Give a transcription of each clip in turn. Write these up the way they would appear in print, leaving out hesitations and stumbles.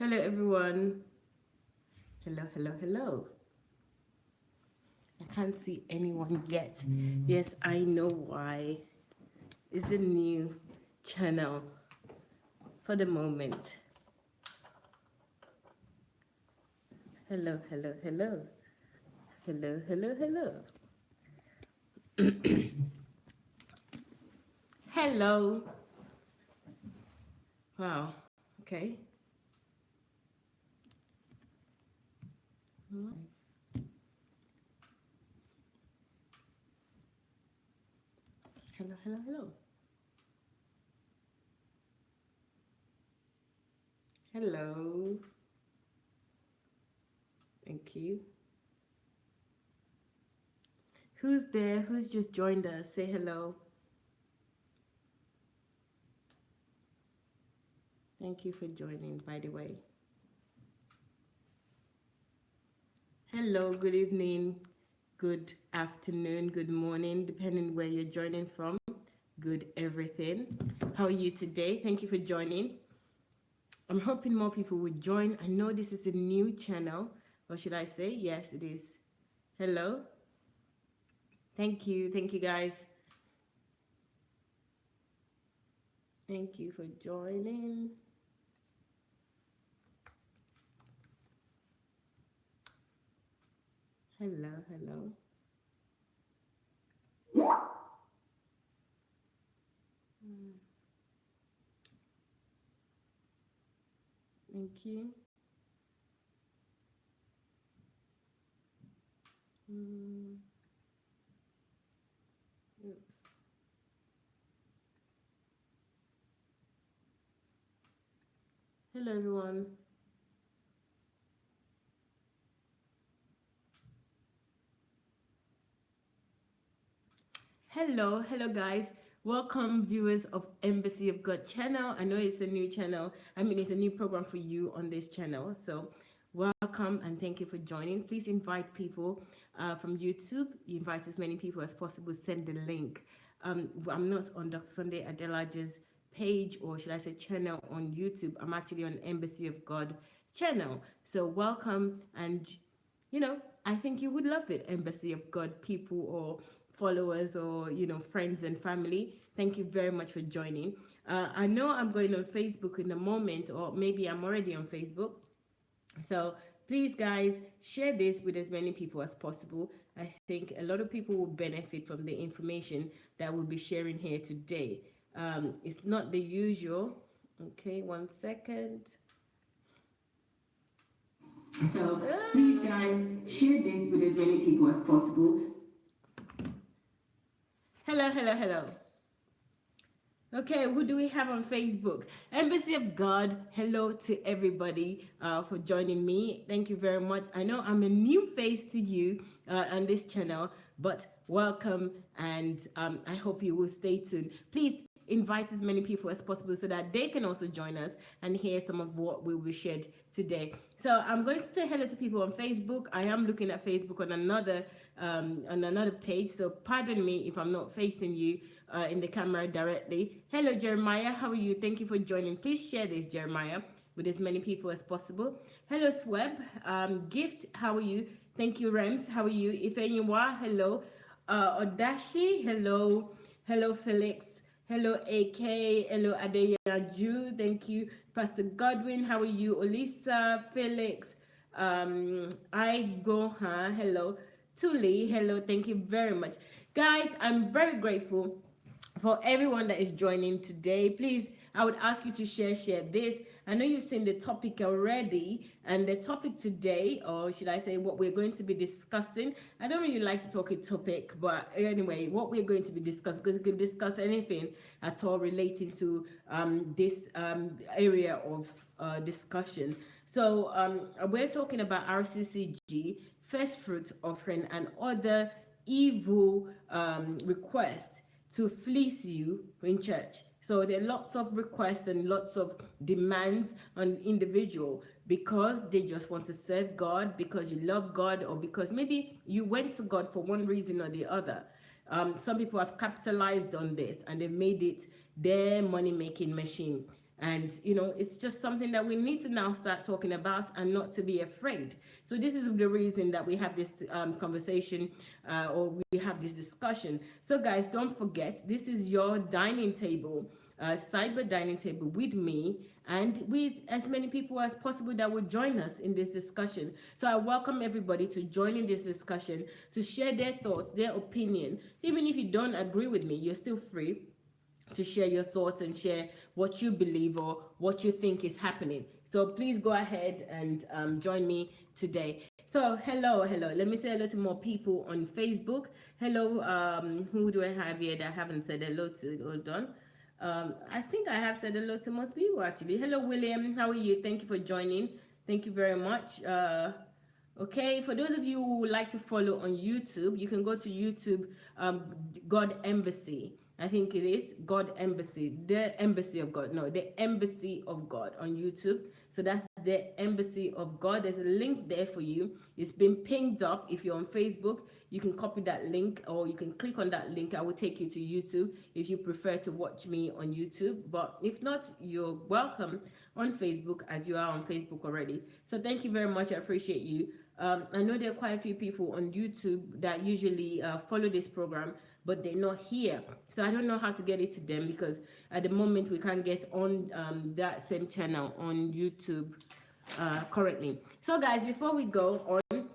Hello, everyone. Hello, hello, hello. I can't see anyone yet. Yes, I know why. It's a new channel for the moment. Hello, hello, hello. Hello, hello, hello. Hello. Wow. Okay. All right. Hello, hello, hello. Hello. Thank you. Who's there? Who's just joined us? Say hello. Thank you for joining, by the way. Hello, good evening, good afternoon, good morning, depending where you're joining from. Good everything. How are you today? Thank you for joining. I'm hoping more people would join. I know this is a new channel, or should I say? Yes, it is. Hello. Thank you. Thank you, guys. Thank you for joining. Hello, hello. Thank you. Mm, oops. Hello, everyone. Hello, hello, guys. Welcome, viewers of Embassy of God channel. I know it's a new channel. I mean, it's a new program for you on this channel. So, welcome and thank you for joining. Please invite people from YouTube. You invite as many people as possible. Send the link. I'm not on Dr. Sunday Adelaja's page, or should I say channel on YouTube. I'm actually on Embassy of God channel. So, welcome, and I think you would love it, Embassy of God people or followers or friends and family. Thank you very much for joining. I know I'm going on Facebook in a moment, or maybe I'm already on Facebook. So please, guys, share this with as many people as possible. I think a lot of people will benefit from the information that we'll be sharing here today. It's not the usual. Okay, 1 second. So please, guys, share this with as many people as possible. Hello, hello, hello. Okay, who do we have on Facebook? Embassy of God. Hello to everybody for joining me. Thank you very much. I know I'm a new face to you on this channel, but welcome, and I hope you will stay tuned. Please invite as many people as possible so that they can also join us and hear some of what will be shared today. So I'm going to say hello to people on Facebook. I am looking at Facebook on another page, so pardon me if I'm not facing you in the camera directly. Hello, Jeremiah. How are you? Thank you for joining. Please share this, Jeremiah, with as many people as possible. Hello, Sweb. Gift, how are you? Thank you, Rems. How are you? Ifenywa, hello. Odashi, hello. Hello, Felix. Hello, AK. Hello, Adeyaju. Thank you. Pastor Godwin, how are you? Olisa, Felix. I go, huh? Hello. Tuli, hello. Thank you very much. Guys, I'm very grateful for everyone that is joining today. Please, I would ask you to share this. I know you've seen the topic already, and the topic today, or should I say what we're going to be discussing, I don't really like to talk a topic, but anyway, what we're going to be discussing, because we can discuss anything at all relating to this area of discussion. So we're talking about RCCG, first fruit offering, and other evil requests to fleece you in church. So there are lots of requests and lots of demands on individual because they just want to serve God, because you love God, or because maybe you went to God for one reason or the other. Some people have capitalized on this and they've made it their money-making machine. And it's just something that we need to now start talking about and not to be afraid. So this is the reason that we have this conversation, or we have this discussion. So guys, don't forget, this is your dining table, cyber dining table, with me and with as many people as possible that will join us in this discussion. So I welcome everybody to join in this discussion, to share their thoughts, their opinion. Even if you don't agree with me, you're still free to share your thoughts and share what you believe or what you think is happening. So please go ahead and join me today. So hello. Let me say hello to more people on Facebook. Hello, who do I have here that I haven't said hello to? Hold on. I think I have said hello to most people actually. Hello, William. How are you? Thank you for joining. Thank you very much. Okay, for those of you who would like to follow on YouTube, you can go to YouTube, God Embassy. I think it is God Embassy, the Embassy of God. No, the Embassy of God on YouTube. So that's the Embassy of God. There's a link there for you. It's been pinged up. If you're on Facebook, you can copy that link or you can click on that link. I will take you to YouTube if you prefer to watch me on YouTube. But if not, you're welcome on Facebook, as you are on Facebook already. So thank you very much. I appreciate you. I know there are quite a few people on YouTube that usually follow this program, but they're not here. So I don't know how to get it to them, because at the moment we can't get on that same channel on YouTube currently. So guys, before we go on,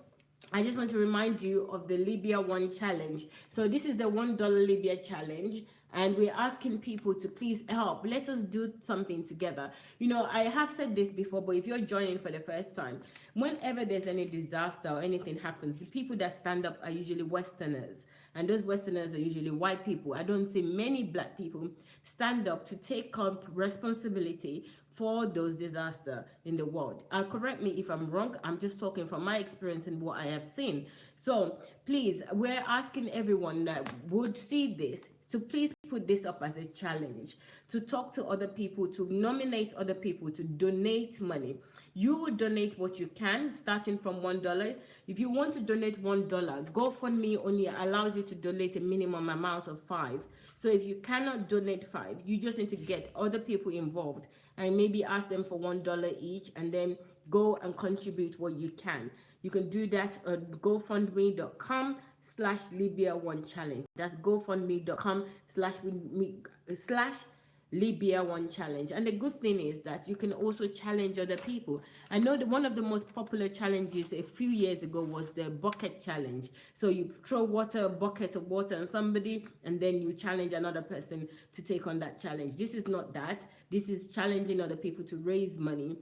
I just want to remind you of the Libya 1 challenge. So this is the $1 Libya challenge, and we're asking people to please help. Let us do something together. I have said this before, but if you're joining for the first time, whenever there's any disaster or anything happens, the people that stand up are usually Westerners, and those Westerners are usually white people. I don't see many black people stand up to take up responsibility for those disasters in the world. Correct me if I'm wrong. I'm just talking from my experience and what I have seen. So please, we're asking everyone that would see this to please put this up as a challenge, to talk to other people, to nominate other people, to donate money. You will donate what you can, starting from $1. If you want to donate $1, GoFundMe only allows you to donate a minimum amount of $5. So if you cannot donate $5, you just need to get other people involved and maybe ask them for $1 each, and then go and contribute what you can. You can do that at gofundme.com/Libya1 challenge. That's gofundme.com/Libya1 challenge. And the good thing is that you can also challenge other people. I know that one of the most popular challenges a few years ago was the bucket challenge. So you throw a bucket of water on somebody, and then you challenge another person to take on that challenge. This is not that. This is challenging other people to raise money.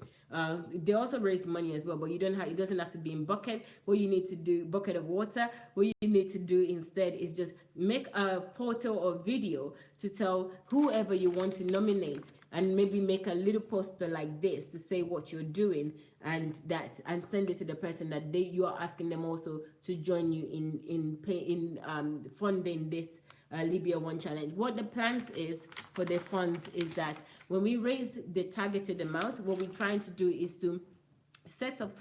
They also raise money as well, but it doesn't have to be in bucket. What you need to do, bucket of water, what you need to do instead is just make a photo or video to tell whoever you want to nominate, and maybe make a little poster like this to say what you're doing, and send it to the person that you are asking them also to join you in funding this Libya 1 challenge. What the plans is for the funds is that when we raise the targeted amount, what we're trying to do is to set up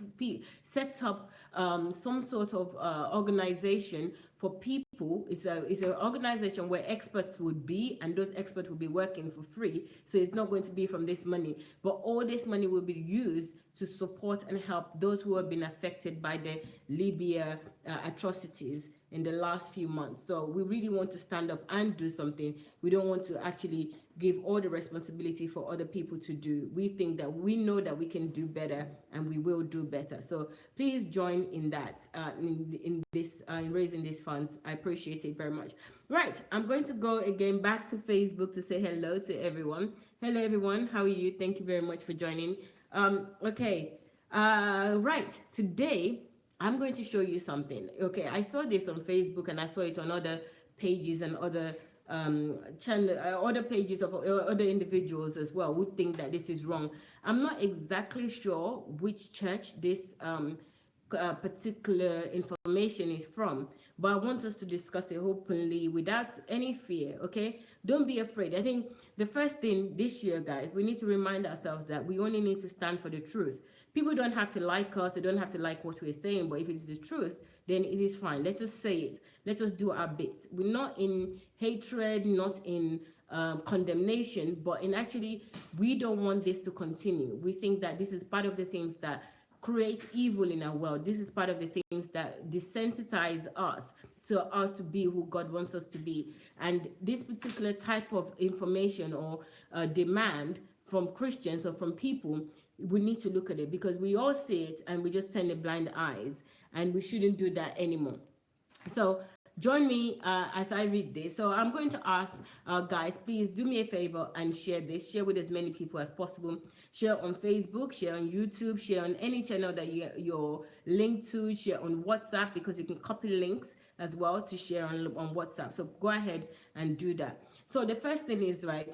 some sort of organization for people. It's an organization where experts would be, and those experts will be working for free. So it's not going to be from this money, but all this money will be used to support and help those who have been affected by the Libya atrocities in the last few months. So we really want to stand up and do something. We don't want to actually give all the responsibility for other people to do. We think that we know that we can do better, and we will do better. So please join in that, in raising these funds. I appreciate it very much. Right, I'm going to go again back to Facebook to say hello to everyone. Hello everyone, how are you? Thank you very much for joining. Okay, right, today I'm going to show you something. Okay, I saw this on Facebook, and I saw it on other pages and other other pages of other individuals as well who think that this is wrong. I'm not exactly sure which church this particular information is from, but I want us to discuss it openly without any fear. Okay, don't be afraid. I think the first thing this year, guys, we need to remind ourselves that we only need to stand for the truth. People don't have to like us, they don't have to like what we're saying, but if it's the truth, then it is fine. Let us say it. Let us do our bit. We're not in hatred, not in condemnation, but in actually, we don't want this to continue. We think that this is part of the things that create evil in our world. This is part of the things that desensitize us to be who God wants us to be. And this particular type of information or demand from Christians or from people, we need to look at it, because we all see it and we just turn the blind eyes, and we shouldn't do that anymore. So join me as I read this. So I'm going to ask guys, please do me a favor and share this. Share with as many people as possible. Share on Facebook, share on YouTube, share on any channel that you're linked to, share on WhatsApp, because you can copy links as well to share on WhatsApp. So go ahead and do that. So the first thing is, right,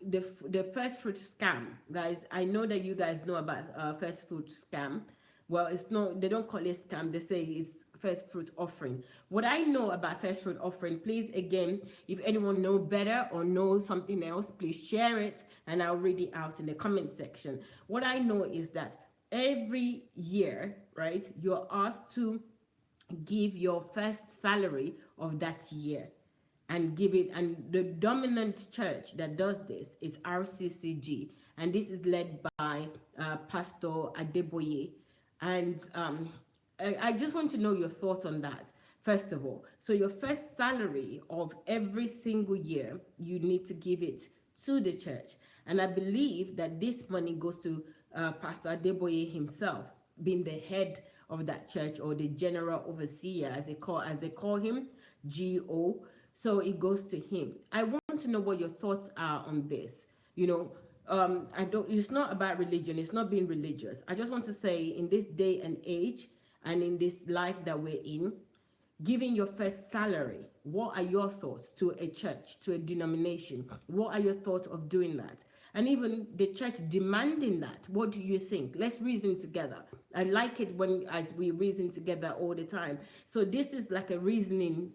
the first fruit scam. Guys, I know that you guys know about first fruit scam. Well, it's not, they don't call it scam, they say it's first fruit offering. What I know about first fruit offering, please, again, if anyone know better or know something else, please share it and I'll read it out in the comment section. What I know is that every year, right, you're asked to give your first salary of that year and give it. And the dominant church that does this is Rccg, and this is led by Pastor Adeboye. And I just want to know your thoughts on that, first of all. So your first salary of every single year, you need to give it to the church. And I believe that this money goes to Pastor Adeboye himself, being the head of that church, or the general overseer, as they call him, GO. So it goes to him. I want to know what your thoughts are on this. You know, it's not about religion, it's not being religious. I just want to say, in this day and age and in this life that we're in, giving your first salary, what are your thoughts to a church, to a denomination? What are your thoughts of doing that? And even the church demanding that, what do you think? Let's reason together. I like it as we reason together all the time. So this is like a reasoning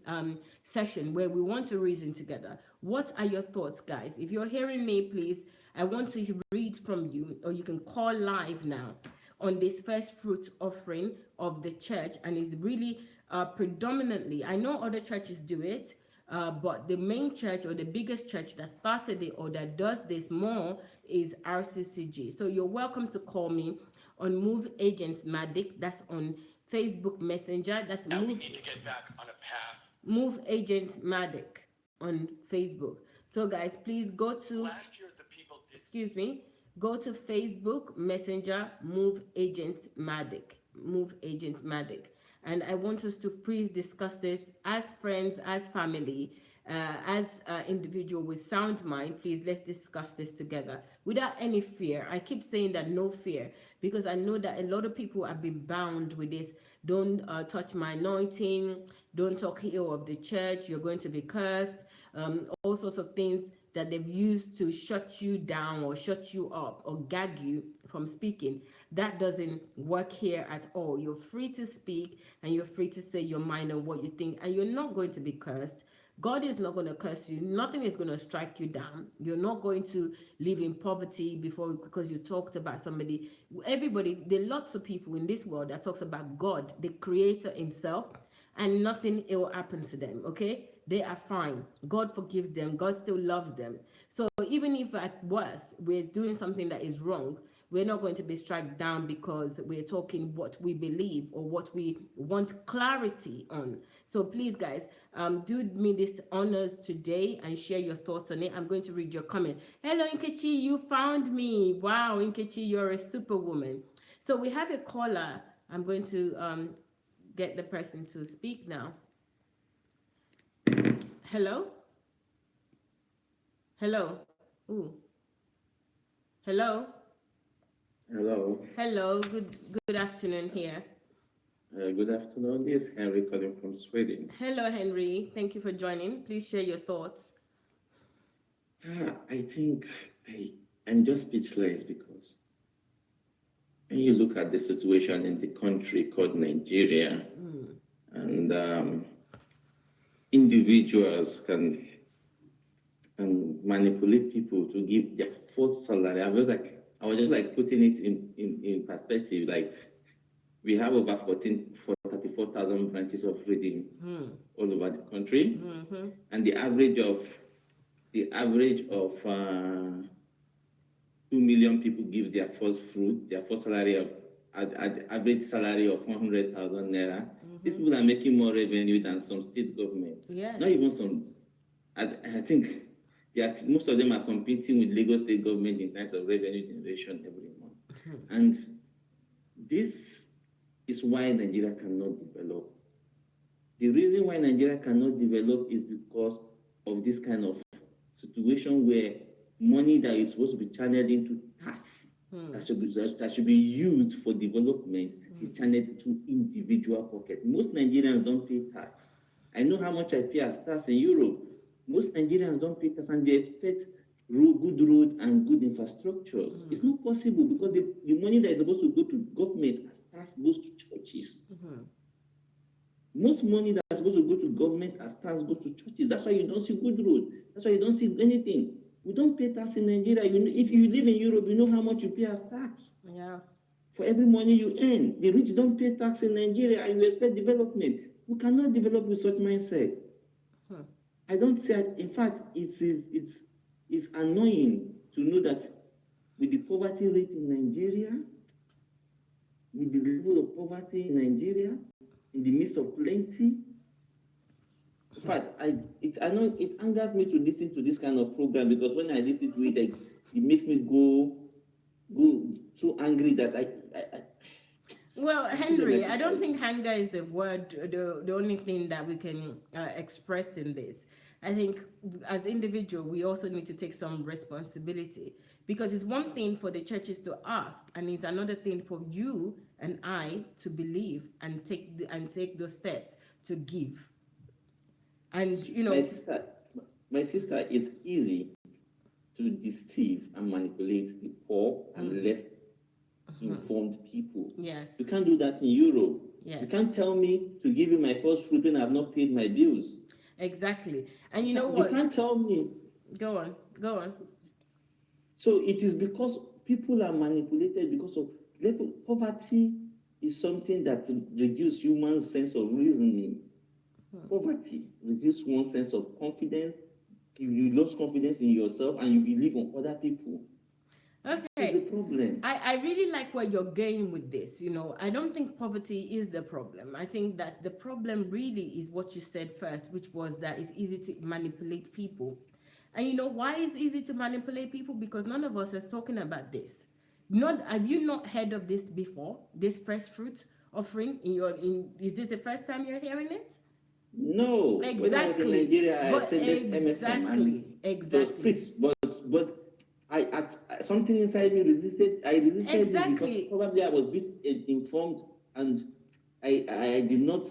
session where we want to reason together. What are your thoughts, guys? If you're hearing me, please, I want to read from you, or you can call live now on this first fruit offering of the church. And it's really predominantly, I know other churches do it, but the main church, or the biggest church that started it or that does this more, is Rccg. So you're welcome to call me on Move Agents Matic. That's on Facebook Messenger. That's now we need to get back on a path. Move Agent Matic on Facebook. So guys, please go to, last year the people did, excuse me, go to Facebook Messenger, Move Agent Matic. Move Agent Matic. And I want us to please discuss this as friends, as family, as individual with sound mind. Please, let's discuss this together without any fear. I keep saying that, no fear, because I know that a lot of people have been bound with this. Don't touch my anointing. Don't talk ill of the church. You're going to be cursed. All sorts of things that they've used to shut you down or shut you up or gag you from speaking. That doesn't work here at all. You're free to speak and you're free to say your mind and what you think, and you're not going to be cursed. God is not going to curse you. Nothing is going to strike you down. You're not going to live in poverty because you talked about somebody. Everybody, there are lots of people in this world that talks about God, the creator himself, and nothing ill happens to them, okay? They are fine. God forgives them. God still loves them. So even if at worst we're doing something that is wrong, we're not going to be struck down because we're talking what we believe or what we want clarity on. So please, guys, do me this honors today and share your thoughts on it. I'm going to read your comment. Hello, Nkechi, you found me. Wow, Nkechi, you're a superwoman. So we have a caller. I'm going to get the person to speak now. Hello? Hello? Ooh. Hello? Hello. Hello. Good afternoon here. Good afternoon. This is Henry calling from Sweden. Hello, Henry. Thank you for joining. Please share your thoughts. I think I'm just speechless, because when you look at the situation in the country called Nigeria, and individuals can manipulate people to give their first salary. I was just like putting it in perspective. Like, we have over 34,000 branches of reading all over the country, and the average of the average of 2 million people give their first fruit, their first salary of at average salary of 100,000 naira. These people are making more revenue than some state governments. Yes. Not even some. I think most of them are competing with Lagos state government in terms of revenue generation every month. And this is why Nigeria cannot develop. The reason why Nigeria cannot develop is because of this kind of situation where money that is supposed to be channeled into tax that should be used for development is channeled into individual pocket. Most Nigerians don't pay tax. I know how much I pay as tax in Europe. Most Nigerians don't pay tax and they expect good road and good infrastructures. It's not possible because the money that is supposed to go to government as tax goes to churches. Most money that's supposed to go to government as tax goes to churches. That's why you don't see good road. That's why you don't see anything. We don't pay tax in Nigeria. If you live in Europe, you know how much you pay as tax. Yeah. For every money you earn, the rich don't pay tax in Nigeria, and you expect development. We cannot develop with such mindset. I don't say. In fact, it's annoying to know that with the poverty rate in Nigeria, with the level of poverty in Nigeria, in the midst of plenty. In fact, I know it angers me to listen to this kind of program because when I listen to it, it makes me go so angry that I well, Henry, I don't think anger is the word, the only thing that we can express in this. I think as individuals, we also need to take some responsibility because it's one thing for the churches to ask, and it's another thing for you and I to believe and take those steps to give. And my sister, it's easy to deceive and manipulate the poor and less informed people. Yes. You can't do that in Europe. Yes. You can't tell me to give you my first fruit when I've not paid my bills. Exactly. And you know what? You can't tell me. Go on. So it is because people are manipulated because of poverty is something that reduces human sense of reasoning. Poverty reduces one's sense of confidence. You lose confidence in yourself and you believe on other people. Okay. That's the problem. I really like where you're going with this. I don't think poverty is the problem. I think that the problem really is what you said first, which was that it's easy to manipulate people. And you know why it's easy to manipulate people? Because none of us are talking about this. Have you not heard of this before? This fresh fruit offering is this the first time you're hearing it? No. Exactly. When I was in Nigeria, I attended exactly. But something inside me resisted. I resisted exactly. It because probably I was a bit informed and I did not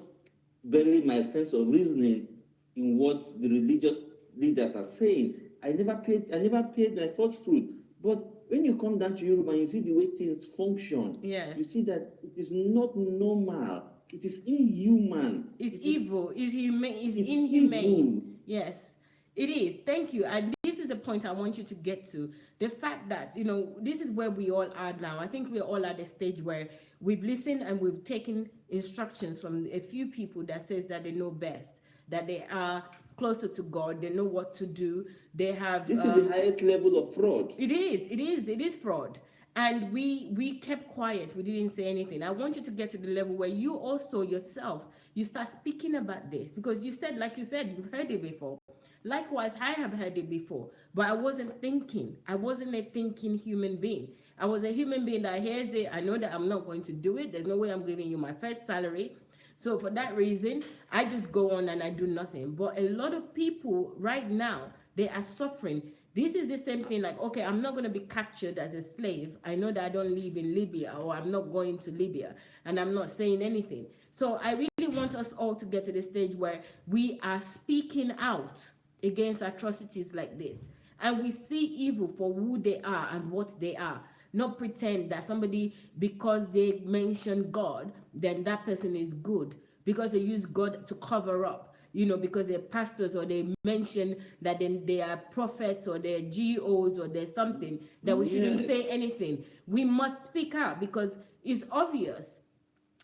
bury my sense of reasoning in what the religious leaders are saying. I never paid my first fruit. But when you come down to Europe and you see the way things function, yes, you see that it is not normal. It is inhuman. It's evil. It's inhumane. Evil. Yes, it is. Thank you. And this is the point I want you to get to. The fact that, this is where we all are now. I think we're all at a stage where we've listened and we've taken instructions from a few people that says that they know best, that they are closer to God, they know what to do. They have this is the highest level of fraud. It is fraud. And we kept quiet. We didn't say anything. I want you to get to the level where you also yourself, you start speaking about this. Because like you said, you've heard it before. Likewise, I have heard it before. But I wasn't thinking. I wasn't a thinking human being. I was a human being that hears it. I know that I'm not going to do it. There's no way I'm giving you my first salary. So for that reason, I just go on and I do nothing. But a lot of people right now, they are suffering. This is the same thing like, okay, I'm not going to be captured as a slave. I know that I don't live in Libya or I'm not going to Libya and I'm not saying anything. So I really want us all to get to the stage where we are speaking out against atrocities like this. And we see evil for who they are and what they are. Not pretend that somebody, because they mention God, then that person is good. Because they use God to cover up. Because they're pastors or they mention that they are prophets or they're GOs or there's something that we shouldn't say anything. We must speak out because it's obvious.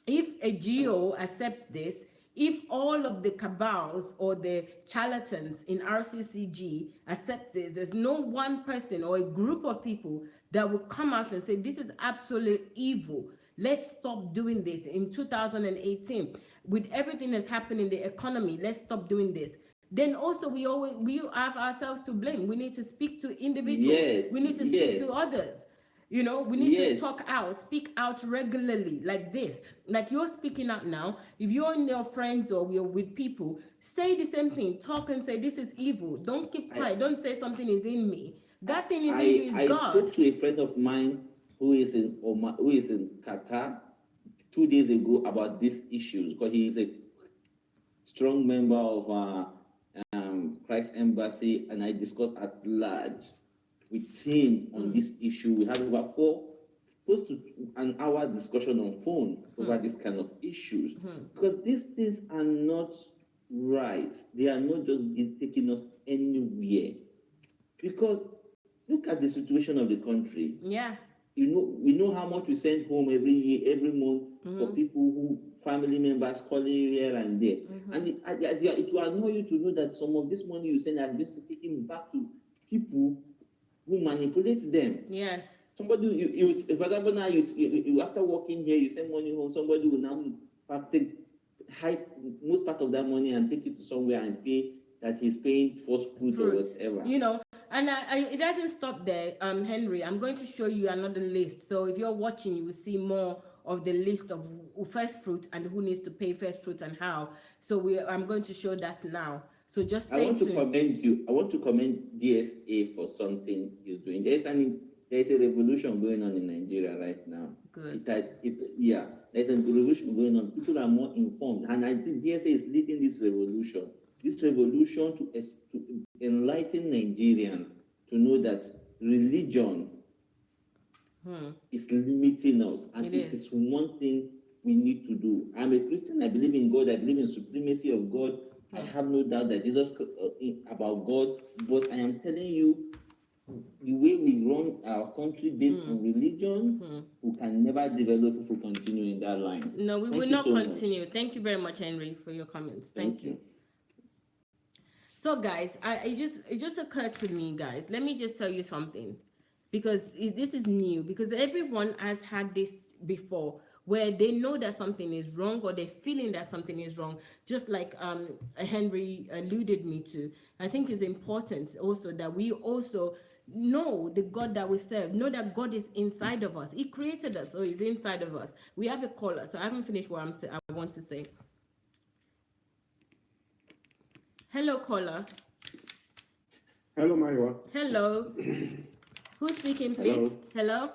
If a GO accepts this, If all of the cabals or the charlatans in RCCG accept this, there's no one person or a group of people that will come out and say, this is absolute evil. Let's stop doing this in 2018. With everything that's happening in the economy, let's stop doing this. Then also we have ourselves to blame. We need to speak to individuals. Yes, We need to speak yes, to others. You know, we need to yes. talk out, speak out regularly, like this. Like you're speaking out now. If you're in your friends or you're with people, say the same thing. Talk and say, this is evil. Don't keep I, quiet. Don't say something is in me. That thing is in you is I God. spoke to a friend of mine who is in who is in Qatar 2 days ago about these issues because he is a strong member of Christ Embassy, and I discussed at large with him on this issue. We had over close to an hour discussion on phone over this kind of issues because these things are not right. They are not just taking us anywhere. Because look at the situation of the country. Yeah. You know, we know how much we send home every year, every month for people who family members calling here and there. And it will annoy you to know that some of this money you send has been taken back to people who manipulate them. Yes. Somebody, you for example, now you after working here, you send money home. Somebody will now take most part of that money and take it to somewhere and pay that he's paying first fruit or whatever. You know, and it doesn't stop there, Henry. I'm going to show you another list. So if you're watching, you will see more of the list of first fruit and who needs to pay first fruit and how. So I'm going to show that now. So just stay tuned. I want to commend DSA for something he's doing. There's a revolution going on in Nigeria right now. Good. There's a revolution going on. People are more informed, and I think DSA is leading this revolution. This revolution to enlighten Nigerians to know that religion is limiting us, and it is one thing we need to do. I'm a Christian. I believe in God. I believe in supremacy of God. I have no doubt that Jesus about God, but I am telling you, the way we run our country based on religion, we can never develop if we continue in that line. No, we will not continue. Thank you very much, Henry, for your comments. Thank you. So, guys, it just occurred to me, guys. Let me just tell you something, because this is new. Because everyone has had this before, where they know that something is wrong or they're feeling that something is wrong, just like Henry alluded me to. I think it's important also that we also know the God that we serve, know that God is inside of us. He created us, so he's inside of us. We have a caller, so I haven't finished what I want to say. Hello, caller. Hello, Maiwa. Hello. Who's speaking, please? Hello?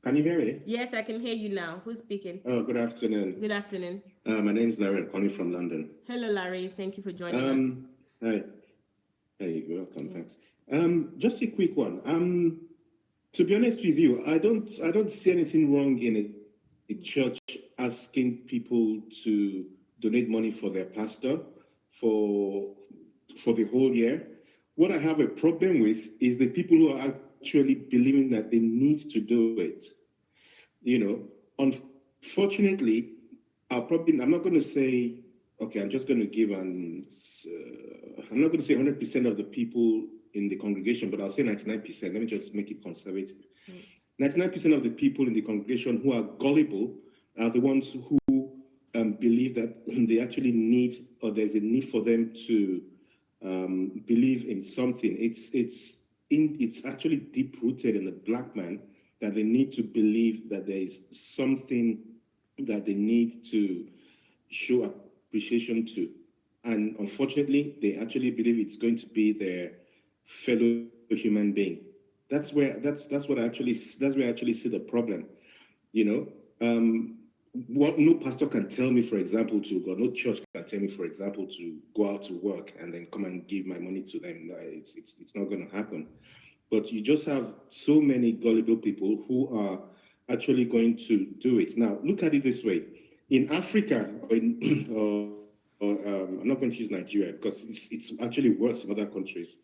Can you hear me? Yes, I can hear you now. Who's speaking? Oh, good afternoon. Good afternoon. My name is Larry. I'm calling from London. Hello, Larry. Thank you for joining us. Hi. Hey, you're welcome. Thanks. Just a quick one. To be honest with you, I don't see anything wrong in a church asking people to donate money for their pastor for the whole year. What I have a problem with is the people who are actually believing that they need to do it. You know, unfortunately, I'm not going to say, okay, I'm just going to give I'm not going to say 100% of the people in the congregation, but I'll say 99%. Let me just make it conservative. 99% of the people in the congregation who are gullible are the ones who believe that they actually need, or there's a need for them to believe in something. It's actually deep rooted in the black man that they need to believe that there is something that they need to show appreciation to, and unfortunately, they actually believe it's going to be their fellow human being. That's where I actually see the problem. You know, what no pastor can tell me, for example, to go, no church can tell me, for example, to go out to work and then come and give my money to them. No, it's not going to happen. But you just have so many gullible people who are actually going to do it. Now, look at it this way. In Africa, I'm not going to use Nigeria because it's actually worse in other countries.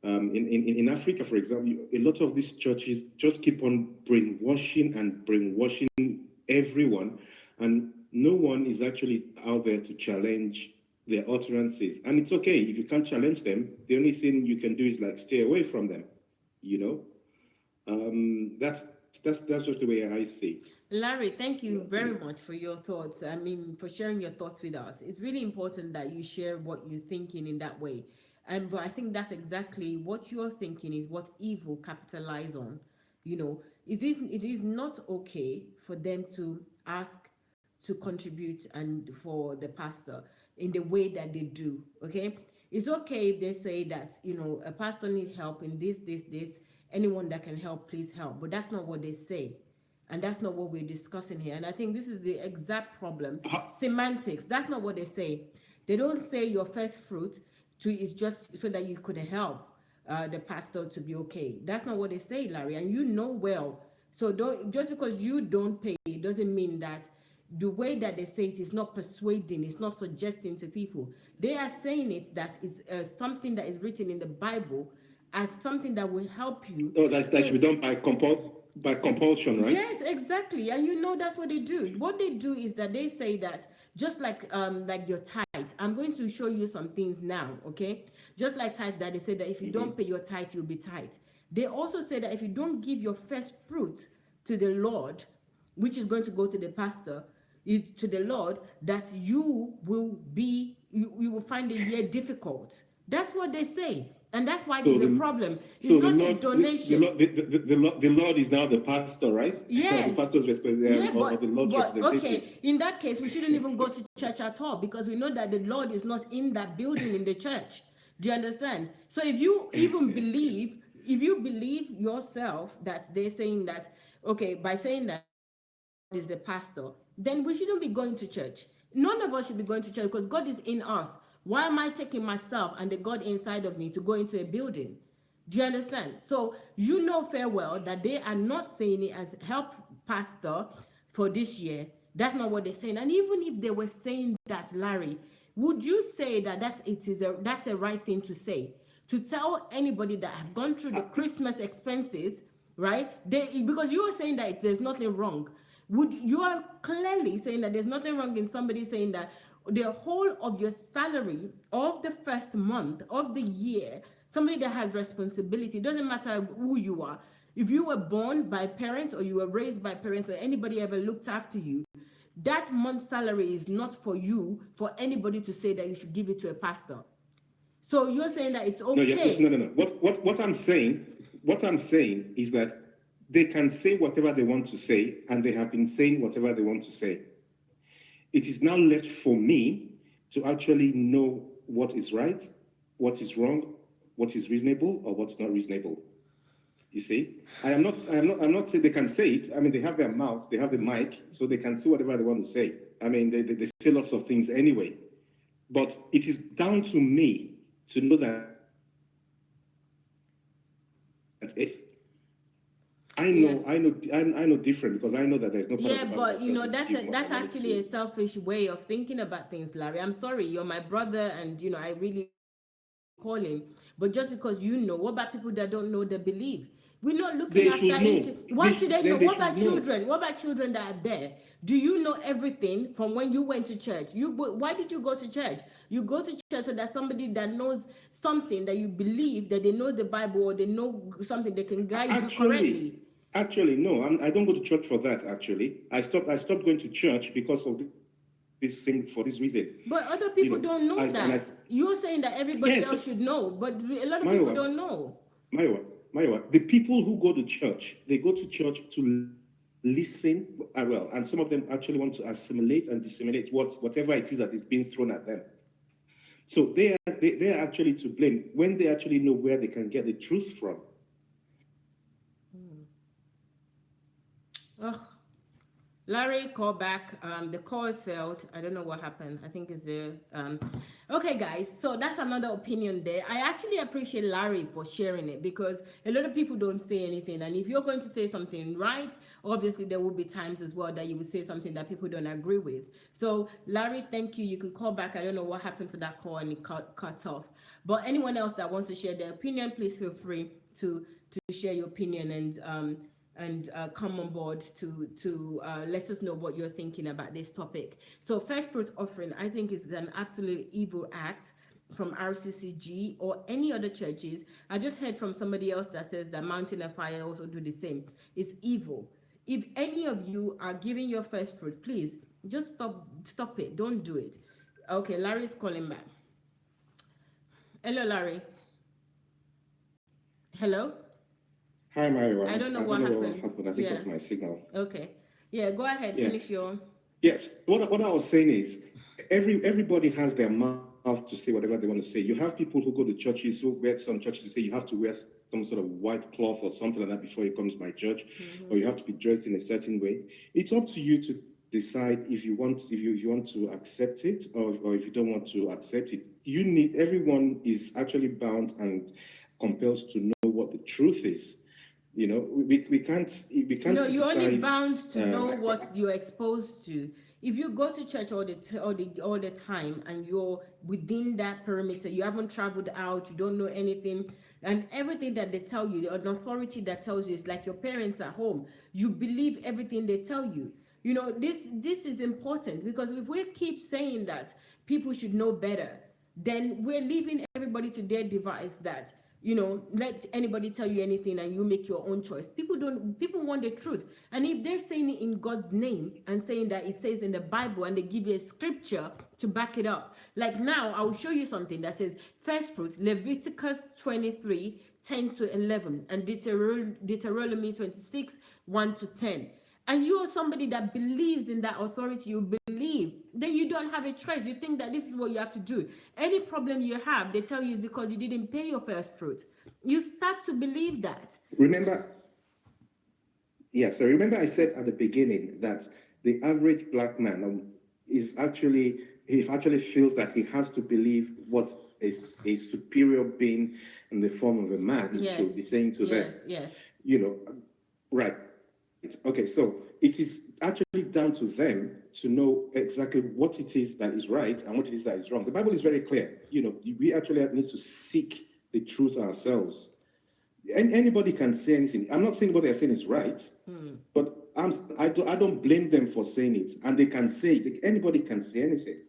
In Africa, for example, a lot of these churches just keep on brainwashing everyone, and no one is actually out there to challenge their utterances. And it's okay if you can't challenge them. The only thing you can do is like stay away from them. You know, that's just the way I see it. Larry, thank you very much for your thoughts. I mean, for sharing your thoughts with us. It's really important that you share what you're thinking in that way. And but I think that's exactly what you're thinking is what evil capitalize on. You know, it is not okay for them to ask to contribute and for the pastor in the way that they do. Okay, it's okay if they say that a pastor need help in this. Anyone that can help, please help. But that's not what they say. And that's not what we're discussing here. And I think this is the exact problem. Semantics. That's not what they say. They don't say your first fruit to is just so that you could help the pastor to be okay. That's not what they say, Larry. And you know well. So don't just because you don't pay, it doesn't mean that the way that they say it is not persuading, it's not suggesting to people. They are saying it that is something that is written in the Bible as something that will help you. Oh, that should be done by compulsion, right? Yes, exactly. And that's what they do. What they do is that they say that just like your tithe. I'm going to show you some things now, okay? Just like tithe, that they say that if you don't pay your tithe, you'll be tithe. They also say that if you don't give your first fruit to the Lord, which is going to go to the pastor, is to the Lord, that you will find the year difficult. That's what they say. And that's why there's a problem. It's not a donation. The Lord is now the pastor, right? Yes. The pastor's representation, or the Lord's representation. Okay, in that case, we shouldn't even go to church at all because we know that the Lord is not in that building in the church. Do you understand? So if you even believe, yourself that they're saying that, okay, by saying that God is the pastor, then we shouldn't be going to church. None of us should be going to church because God is in us. Why am I taking myself and the God inside of me to go into a building? Do you understand? So you know fair well that they are not saying it as help pastor for this year. That's not what they're saying. And even if they were saying that, Larry, would you say that that's a right thing to say? To tell anybody that have gone through the Christmas expenses, right? Because you are saying that there's nothing wrong. You are clearly saying that there's nothing wrong in somebody saying that the whole of your salary of the first month of the year, somebody that has responsibility, it doesn't matter who you are. If you were born by parents or you were raised by parents or anybody ever looked after you, that month's salary is not for you, for anybody to say that you should give it to a pastor. So you're saying that it's okay. No. What I'm saying is that they can say whatever they want to say, and they have been saying whatever they want to say. It is now left for me to actually know what is right, what is wrong, what is reasonable, or what's not reasonable. You see, I'm not saying they can say it. I mean, they have their mouths, they have the mic, so they can say whatever they want to say. I mean, they say lots of things anyway. But it is down to me to know that if I know different because I know that there's no. Yeah, but that's actually a selfish way of thinking about things, Larry. I'm sorry, you're my brother, and I really call him. But just because what about people that don't know the belief? We're not looking after each. Why should they know? What about children? What about children that are there? Do you know everything from when you went to church? Why did you go to church? You go to church so that somebody that knows something that you believe, that they know the Bible or they know something, they can guide you correctly. Actually, no, I don't go to church for that. Actually, I stopped going to church because of this thing, for this reason. But other people don't know that. You're saying that everybody else should know, but a lot of people don't know. Maiwa, the people who go to church, they go to church to listen, and some of them actually want to assimilate and disseminate whatever it is that is being thrown at them. So they are actually to blame when they actually know where they can get the truth from. Oh, Larry, call back. The call is failed. I don't know what happened. I think it's okay, guys. So that's another opinion there. I actually appreciate Larry for sharing it because a lot of people don't say anything. And if you're going to say something right, obviously there will be times as well that you will say something that people don't agree with. So Larry, thank you. You can call back. I don't know what happened to that call and it cut off. But anyone else that wants to share their opinion, please feel free to share your opinion. And and come on board to let us know what you're thinking about this topic. So first fruit offering, I think, is an absolute evil act from RCCG or any other churches. I just heard from somebody else that says that Mountain of Fire also do the same. It's evil. If any of you are giving your first fruit, please just stop it. Don't do it. Okay, Larry's calling back. Hello, Larry. Hello. Hi, Mario. I don't know what happened. I think that's my signal. Okay. Yeah, go ahead. Yeah. Finish your. Yes. What I was saying is, everybody has their mouth to say whatever they want to say. You have people who go to churches, who wear some churches to say you have to wear some sort of white cloth or something like that before you come to my church, or you have to be dressed in a certain way. It's up to you to decide if you want to accept it or if you don't want to accept it. Everyone is actually bound and compelled to know what the truth is. You know, we can't. No, you're only decide, bound to know what you're exposed to. If you go to church all the time and you're within that perimeter, you haven't traveled out, you don't know anything, and everything that they tell you, an authority that tells you, is like your parents at home. You believe everything they tell you. You know, this is important, because if we keep saying that people should know better, then we're leaving everybody to their device that, you know, let anybody tell you anything and you make your own choice. People want the truth. And if they're saying it in God's name and saying that it says in the Bible and they give you a scripture to back it up. Like now, I will show you something that says first fruits, Leviticus 23, 10 to 11, and Deuteronomy 26, 1 to 10. And you are somebody that believes in that authority, you believe, then you don't have a choice. You think that this is what you have to do. Any problem you have, they tell you is because you didn't pay your first fruit. You start to believe that. Remember I said at the beginning that the average black man he actually feels that he has to believe what a superior being in the form of a man should be saying to them. Yes. You know, right. Okay, so it is actually down to them to know exactly what it is that is right and what it is that is wrong. The Bible is very clear. You know, we actually need to seek the truth ourselves. Anybody can say anything. I'm not saying what they're saying is right, but I don't blame them for saying it. And they can say it. Anybody can say anything.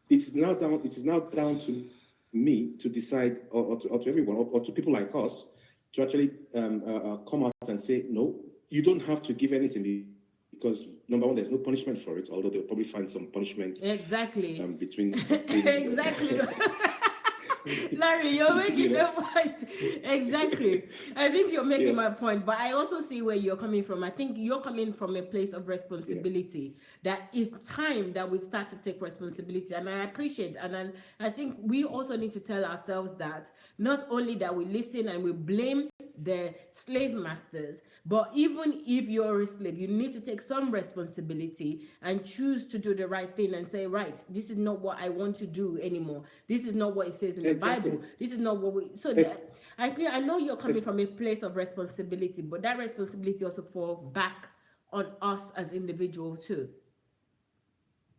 It is now down to me to decide, or to everyone, or to people like us, to actually come out and say, no, you don't have to give anything, because number one, there's no punishment for it, although they'll probably find some punishment. Exactly. Between exactly. Larry, you're making the point. Exactly. I think you're making my point, but I also see where you're coming from. I think you're coming from a place of responsibility. That it's time that we start to take responsibility. And I appreciate, and I think we also need to tell ourselves that not only that we listen and we blame the slave masters, but even if you're a slave, you need to take some responsibility and choose to do the right thing and say, right, this is not what I want to do anymore. This is not what it says in the Bible. This is not what we. So that, I know you're coming from a place of responsibility, but that responsibility also falls back on us as individuals too.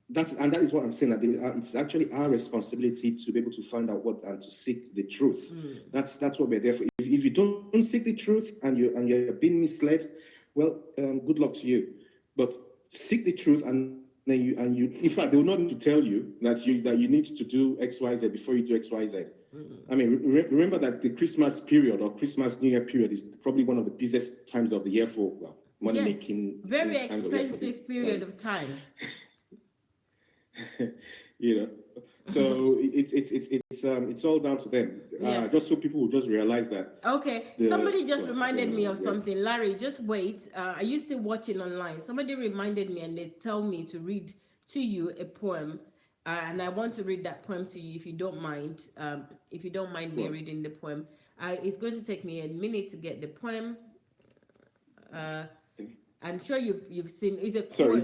That is what I'm saying, that it's actually our responsibility to be able to find out what and to seek the truth. That's what we're there for. If you don't seek the truth and you're being misled, well, good luck to you. But seek the truth, and then you in fact, they will not need to tell you that you need to do X, Y, Z before you do X, Y, Z. I mean, remember that the Christmas period or Christmas New Year period is probably one of the busiest times of the year for money making. Very expensive period of time. You know, so it's all down to them. Just so people will just realize that. Okay, somebody just reminded me of something. Larry, just wait. I used to watch it online. Somebody reminded me, and they tell me to read to you a poem, and I want to read that poem to you if you don't mind. If you don't mind me reading the poem, it's going to take me a minute to get the poem. I'm sure you've seen. Is it? Sorry,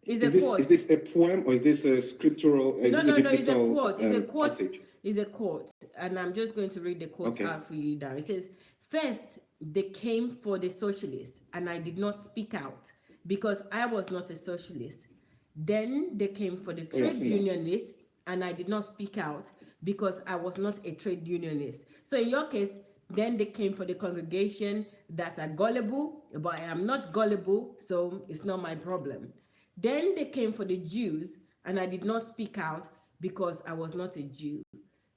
is this a poem or is this a scriptural? No, it's a quote. It's a quote. Passage? It's a quote, and I'm just going to read the quote out for you now. It says, "First, they came for the socialists, and I did not speak out because I was not a socialist. Then they came for the trade unionists, and I did not speak out because I was not a trade unionist." So in your case, Then they came for the congregation that are gullible, but I am not gullible, so it's not my problem. Then they came for the Jews, and I did not speak out because I was not a Jew.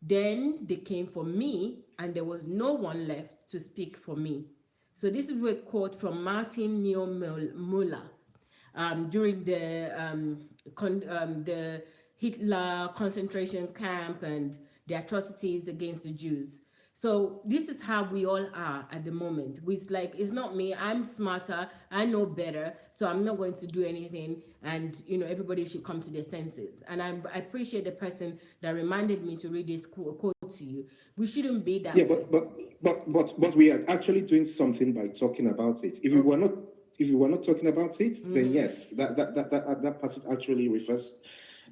Then they came for me, and there was no one left to speak for me. So this is a quote from Martin Niemöller during the Hitler concentration camp and the atrocities against the Jews. So this is how we all are at the moment. It's like, it's not me, I'm smarter, I know better, so I'm not going to do anything, and everybody should come to their senses. And I appreciate the person that reminded me to read this quote to you. We shouldn't be that Yeah, way. but we are actually doing something by talking about it. If we were not talking about it, then yes, that passage actually refers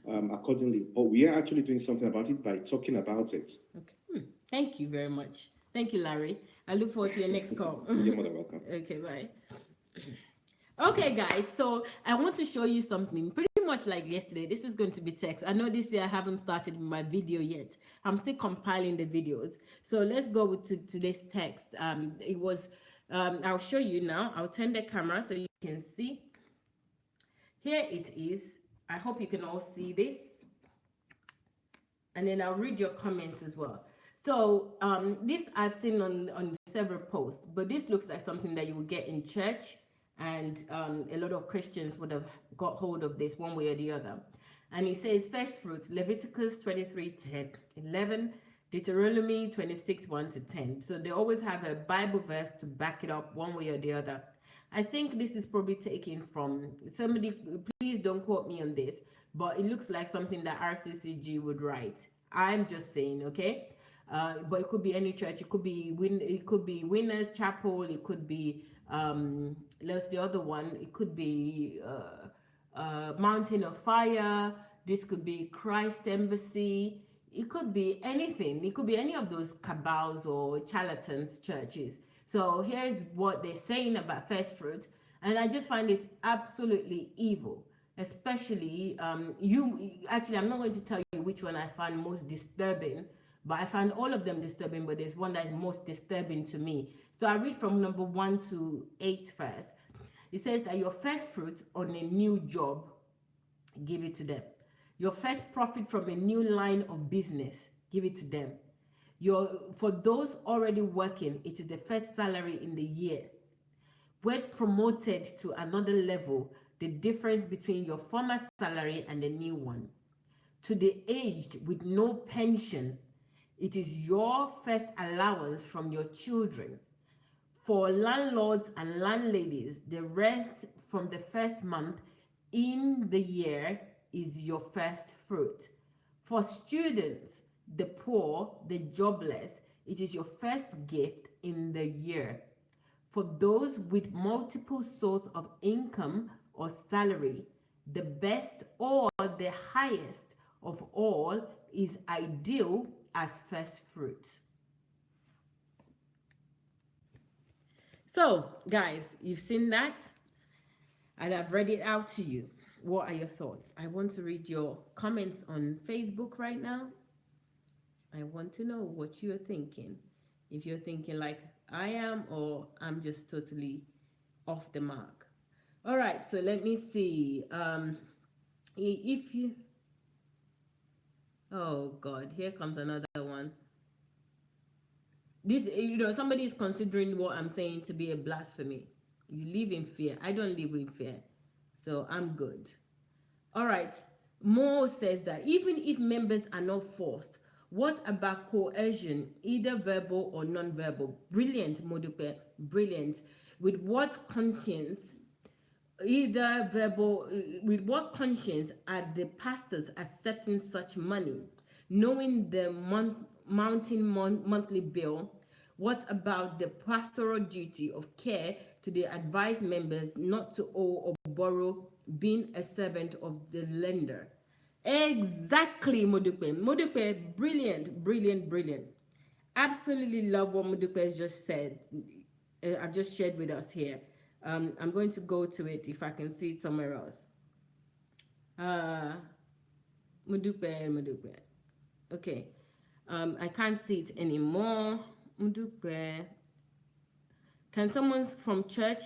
accordingly. But we are actually doing something about it by talking about it. Okay. Thank you very much. Thank you, Larry. I look forward to your next call. You're more than welcome. Okay, bye. Okay, guys, so I want to show you something pretty much like yesterday. This is going to be text. I know this year I haven't started my video yet. I'm still compiling the videos. So let's go to today's text. It was, I'll show you now. I'll turn the camera so you can see. Here it is. I hope you can all see this. And then I'll read your comments as well. So this I've seen on several posts, but this looks like something that you will get in church, and a lot of Christians would have got hold of this one way or the other. And it says first fruits, Leviticus 23:11, Deuteronomy 26:1-10. So they always have a Bible verse to back it up one way or the other. I think this is probably taken from somebody, please don't quote me on this, but it looks like something that Rccg would write. I'm just saying, okay? But it could be any church. It could be Winners Chapel. It could be there's the other one. It could be Mountain of Fire. This could be Christ Embassy. It could be anything. It could be any of those cabals or charlatans churches. So here's what they're saying about first fruit, and I just find this absolutely evil. Especially actually, I'm not going to tell you which one I find most disturbing, but I find all of them disturbing, but there's one that is most disturbing to me. So I read from number 1 to 8 first. It says that your first fruit on a new job, give it to them. Your first profit from a new line of business, give it to them. For those already working, it is the first salary in the year. When promoted to another level, the difference between your former salary and the new one. To the aged with no pension, it is your first allowance from your children. For landlords and landladies, the rent from the first month in the year is your first fruit. For students, the poor, the jobless, it is your first gift in the year. For those with multiple sources of income or salary, the best or the highest of all is ideal as first fruit. So, guys, you've seen that, and I've read it out to you. What are your thoughts? I want to read your comments on Facebook right now. I want to know what you're thinking. If you're thinking like I am, or I'm just totally off the mark. All right, so let me see. If you, oh God, here comes another one. This, somebody is considering what I'm saying to be a blasphemy. You live in fear. I don't live in fear, so I'm good. All right. Mo says that even if members are not forced, what about coercion, either verbal or non-verbal? Brilliant, Modupe, brilliant. With what conscience, either verbal, with what conscience are the pastors accepting such money, knowing the mounting monthly bill? What about the pastoral duty of care to the advised members not to owe or borrow, being a servant of the lender? Exactly, Modupe. Modupe, brilliant, brilliant, brilliant. Absolutely love what Modupe has just said. I've just shared with us here. I'm going to go to it if I can see it somewhere else. Modupe. Okay. I can't see it anymore. Mudukwe. Can someone from church,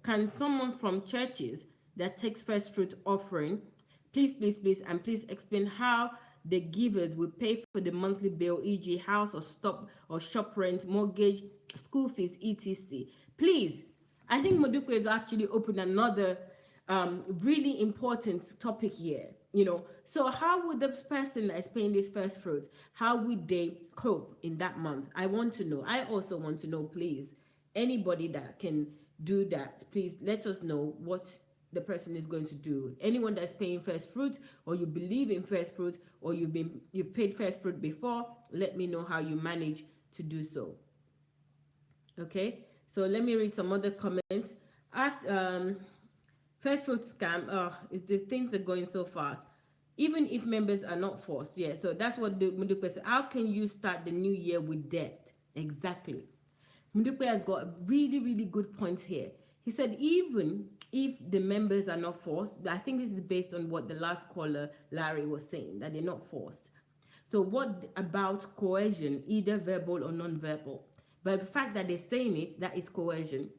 can someone from churches that takes first fruit offering, please, and please explain how the givers will pay for the monthly bill, e.g., house or stop or shop rent, mortgage, school fees, etc. Please, I think Modukwe is actually open another really important topic here. So how would the person that is paying this first fruit, how would they cope in that month? I want to know. I also want to know, please. Anybody that can do that, please let us know what the person is going to do. Anyone that's paying first fruit, or you believe in first fruit, or you've paid first fruit before, let me know how you manage to do so. Okay, so let me read some other comments. After first fruit scam, is the things are going so fast. Even if members are not forced, yeah. So that's what the Mudupe said. How can you start the new year with debt? Exactly. Mudupe has got a really, really good point here. He said even if the members are not forced, I think this is based on what the last caller, Larry, was saying, that they're not forced. So what about coercion, either verbal or non-verbal? But the fact that they're saying it, that is coercion.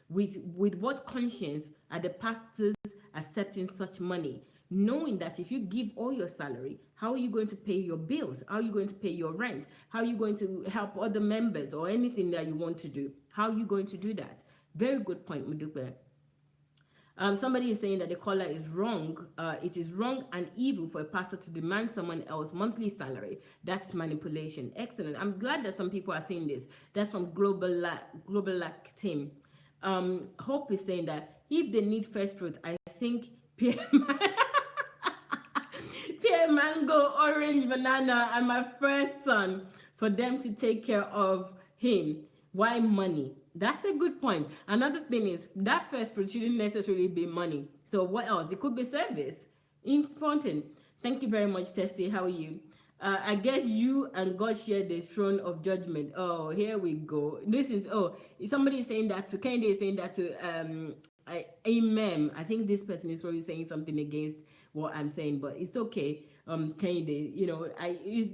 With what conscience are the pastors accepting such money, knowing that if you give all your salary, how are you going to pay your bills? How are you going to pay your rent? How are you going to help other members or anything that you want to do? How are you going to do that? Very good point, Mudupe. Somebody is saying that the caller is wrong. It is wrong and evil for a pastor to demand someone else's monthly salary. That's manipulation. Excellent. I'm glad that some people are saying this. That's from Global Lack Team. Hope is saying that if they need first fruit, I think pear mango, orange, banana, and my first son for them to take care of him. Why money? That's a good point. Another thing is that first fruit shouldn't necessarily be money. So what else? It could be service. Important. Thank you very much, Tessie. How are you? I guess you and God share the throne of judgment. Oh, here we go. This is somebody is saying that to Kennedy is saying that to amen. I think this person is probably saying something against what I'm saying, but it's okay. Kennedy,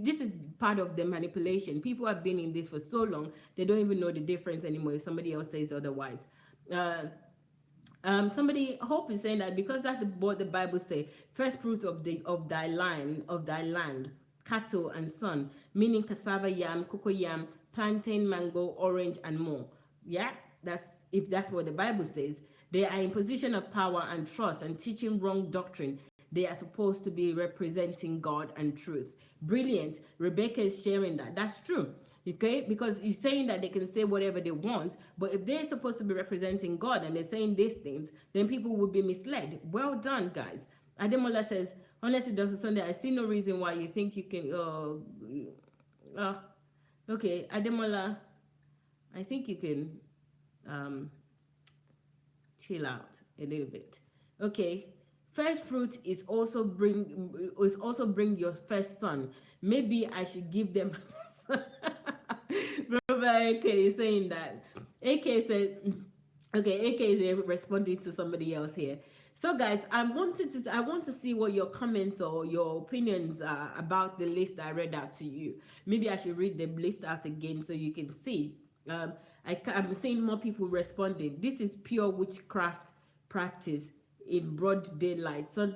this is part of the manipulation. People have been in this for so long, they don't even know the difference anymore if somebody else says otherwise. Somebody Hope is saying that because that's what the Bible say, first fruit of thy land, cattle and son, meaning cassava, yam, cocoa yam, plantain, mango, orange, and more. Yeah, if that's what the Bible says. They are in position of power and trust and teaching wrong doctrine. They are supposed to be representing God and truth. Brilliant. Rebecca is sharing that. That's true. Okay, because you're saying that they can say whatever they want, but if they're supposed to be representing God and they're saying these things, then people will be misled. Well done, guys. Ademola says, honestly, Dr. Sunday, I see no reason why you think you can. Okay, Ademola, I think you can chill out a little bit. Okay. First fruit is also bring your first son. Maybe I should give them. Brother AK is saying that. AK said, okay, AK is responding to somebody else here. So guys, I want to see what your comments or your opinions are about the list I read out to you. Maybe I should read the list out again so you can see. I'm seeing more people responding. This is pure witchcraft practice in broad daylight. So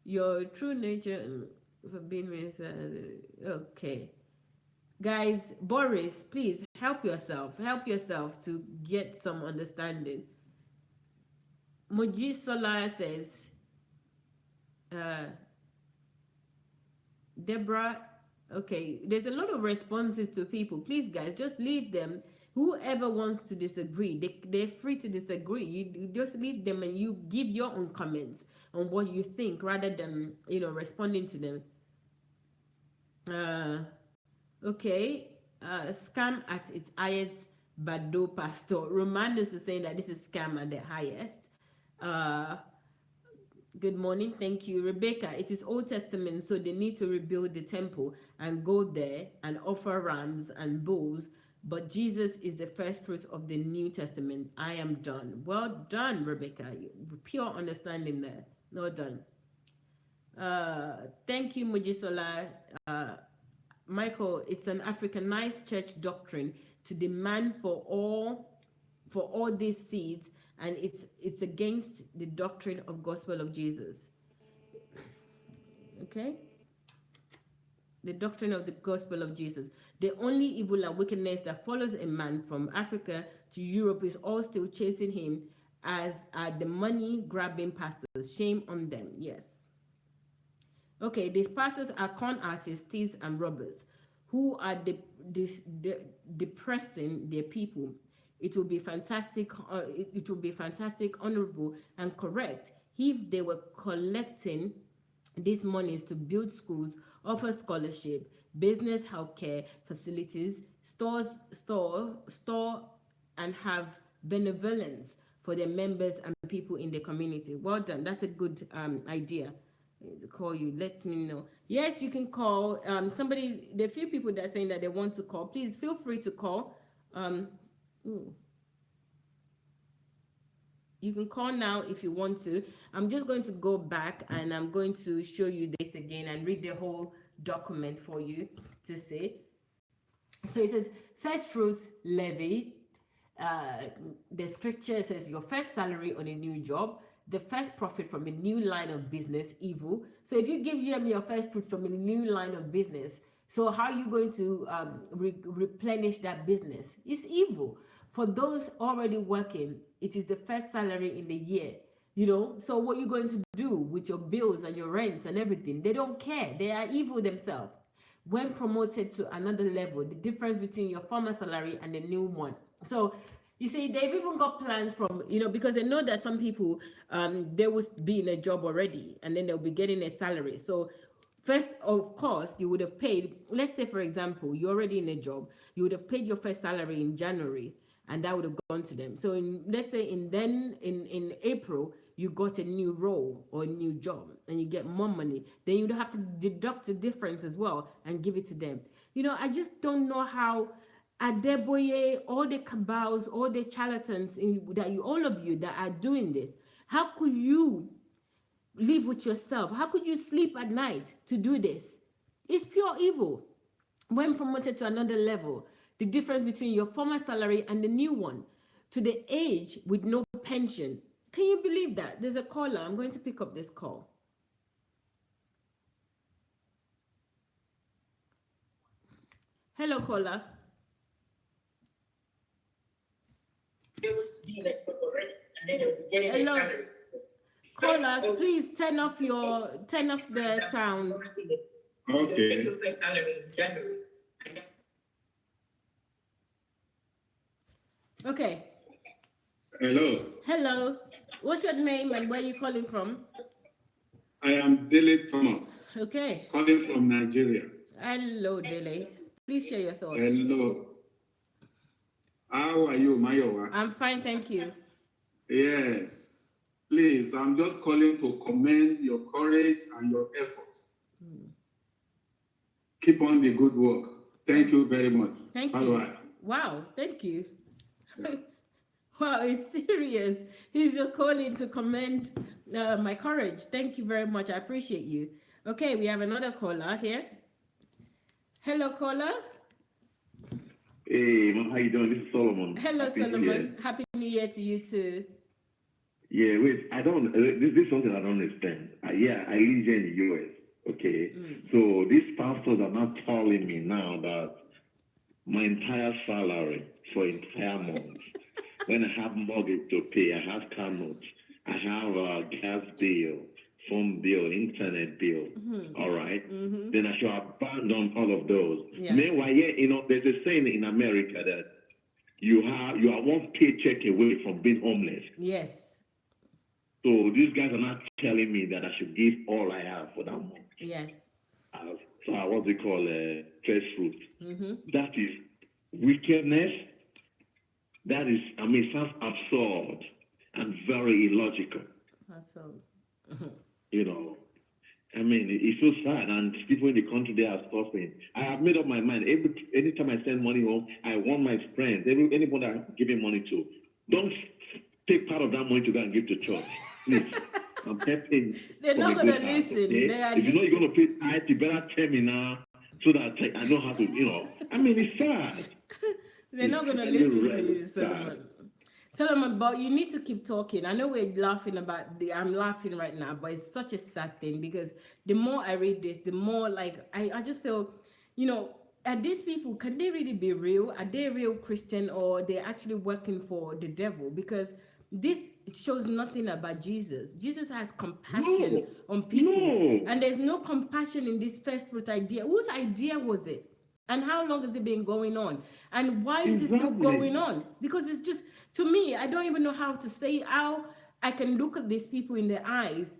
your true nature for being okay. Guys, Boris, please help yourself to get some understanding. Moji Solar says, Deborah, okay, there's a lot of responses to people. Please, guys, just leave them. Whoever wants to disagree, they're free to disagree. You just leave them and you give your own comments on what you think rather than, responding to them. Okay, scam at its highest, Bado Pastor. Romandus is saying that this is scam at the highest. Good morning, thank you. Rebecca, it is Old Testament, so they need to rebuild the temple and go there and offer rams and bulls. But Jesus is the first fruit of the New Testament. I am done. Well done, Rebecca. Pure understanding there. Well done. Thank you, Mujisola. Michael, it's an Africanized church doctrine to demand for all these seeds, and it's against the doctrine of gospel of Jesus. Okay? The doctrine of the gospel of Jesus. The only evil and wickedness that follows a man from Africa to Europe is all still chasing him, as are the money grabbing pastors. Shame on them. Yes. Okay, these pastors are con artists, thieves, and robbers who are depressing their people. It will be fantastic. It will be fantastic, honorable, and correct if they were collecting these monies to build schools, offer scholarship, business, healthcare facilities, store, and have benevolence for their members and people in the community. Well done. That's a good idea. To call you, let me know. Yes, you can call. Somebody, there are few people that are saying that they want to call. Please feel free to call. You can call now if you want to. I'm just going to go back and I'm going to show you this again and read the whole document for you to see. So it says, first fruits levy. The scripture says your first salary on a new job, the first profit from a new line of business, evil. So if you give them your first fruit from a new line of business, so how are you going to replenish that business? It's evil. For those already working, it is the first salary in the year. You know, so what you're going to do with your bills and your rents and everything, they don't care. They are evil themselves. When promoted to another level, the difference between your former salary and the new one. So you see, they've even got plans from, you know, because they know that some people, they will be in a job already and then they'll be getting a salary. So first, of course, you would have paid, let's say, for example, you're already in a job, you would have paid your first salary in January and that would have gone to them. So let's say in April, you got a new role or a new job and you get more money, then you'd have to deduct the difference as well and give it to them. You know, I just don't know how Adeboye, all the cabals, all the charlatans all of you that are doing this, how could you live with yourself? How could you sleep at night to do this? It's pure evil. When promoted to another level, the difference between your former salary and the new one, to the age with no pension. Can you believe that? There's a caller. I'm going to pick up this call. Hello, caller. Hello. Caller, please turn off the sound. Okay. Okay. Hello. What's your name and where are you calling from? I am Dele Thomas. Okay. Calling from Nigeria. Hello, Dele. Please share your thoughts. Hello. How are you, Mayowa? I'm fine, thank you. Yes. Please, I'm just calling to commend your courage and your efforts. Keep on the good work. Thank you very much. Thank Bye you. bye. Wow, thank you. Wow, it's serious. He's just calling to commend my courage. Thank you very much. I appreciate you. Okay, we have another caller here. Hello, caller. Hey, how you doing? This is Solomon. Hello, Solomon. Happy New Year to you too. Yeah, wait, I don't, this is something I don't understand. I live here in the U.S., okay? So these pastors are not telling me now that my entire salary for entire month, when I have mortgage to pay, I have car notes, I have a gas bill, phone bill, internet bill, all right? Then I should abandon all of those. Yeah. Meanwhile, you know, there's a saying in America that you are one paycheck away from being homeless. Yes. So these guys are not telling me that I should give all I have for that month. Yes. So what we call first fruit. That is wickedness. That is, I mean, it sounds absurd and very illogical. Awesome. You know, I mean, it's so sad, and people in the country, they are suffering. I have made up my mind. Anytime I send money home, I want my friends, anybody I'm giving money to, don't take part of that money to go and give to church. Please. I'm helping. They're not going to listen. Okay? If you know you're going to pay tithe, you better tell me now. so that I know how to, I mean, it's sad. They're not going to Really, listen to really you, sad. Solomon. Solomon, but you need to keep talking. I know we're laughing about I'm laughing right now, but it's such a sad thing because the more I read this, the more like I just feel, are these people, can they really be real? Are they real Christian, or they're actually working for the devil? Because this shows nothing about Jesus. Jesus has compassion on people, and there's no compassion in this first fruit idea. Whose idea was it? And how long has it been going on? And why is it still going on? Because it's just, to me, I don't even know how to say how I can look at these people in the eyes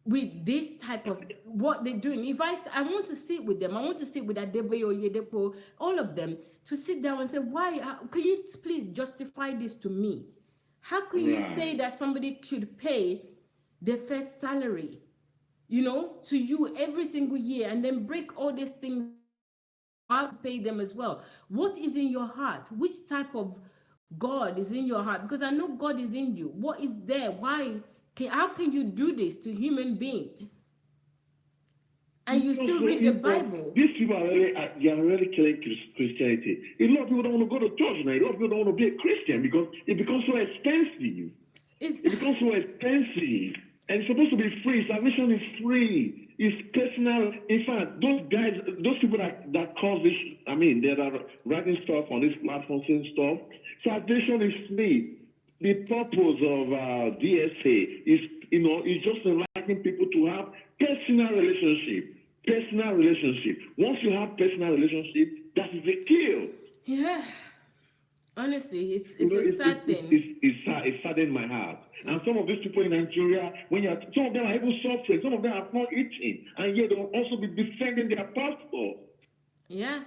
with this type of what they're doing. If I want to sit with them, I want to sit with Adeboye or Yedepo, all of them, to sit down and say, why, can you please justify this to me? How can you say that somebody should pay their first salary, to you every single year, and then break all these things, how to pay them as well? What is in your heart? Which type of God is in your heart? Because I know God is in you. What is there? How can you do this to human being? And you still read the Bible. These people are really killing Christianity. A lot of people don't want to go to church now. A lot of people don't want to be a Christian because it becomes so expensive. It becomes so expensive. And it's supposed to be free. Salvation is free. It's personal. In fact, those people that cause this, that are writing stuff on this platform, saying stuff, salvation is free. The purpose of DSA is, is just enlightening people to have personal relationship. Personal relationship. Once you have personal relationship, that is the kill. Yeah. Honestly, it's a sad thing. It saddens my heart. And some of these people in Nigeria, some of them are even suffering, some of them are not eating, and yet they will also be defending their passport. Yeah.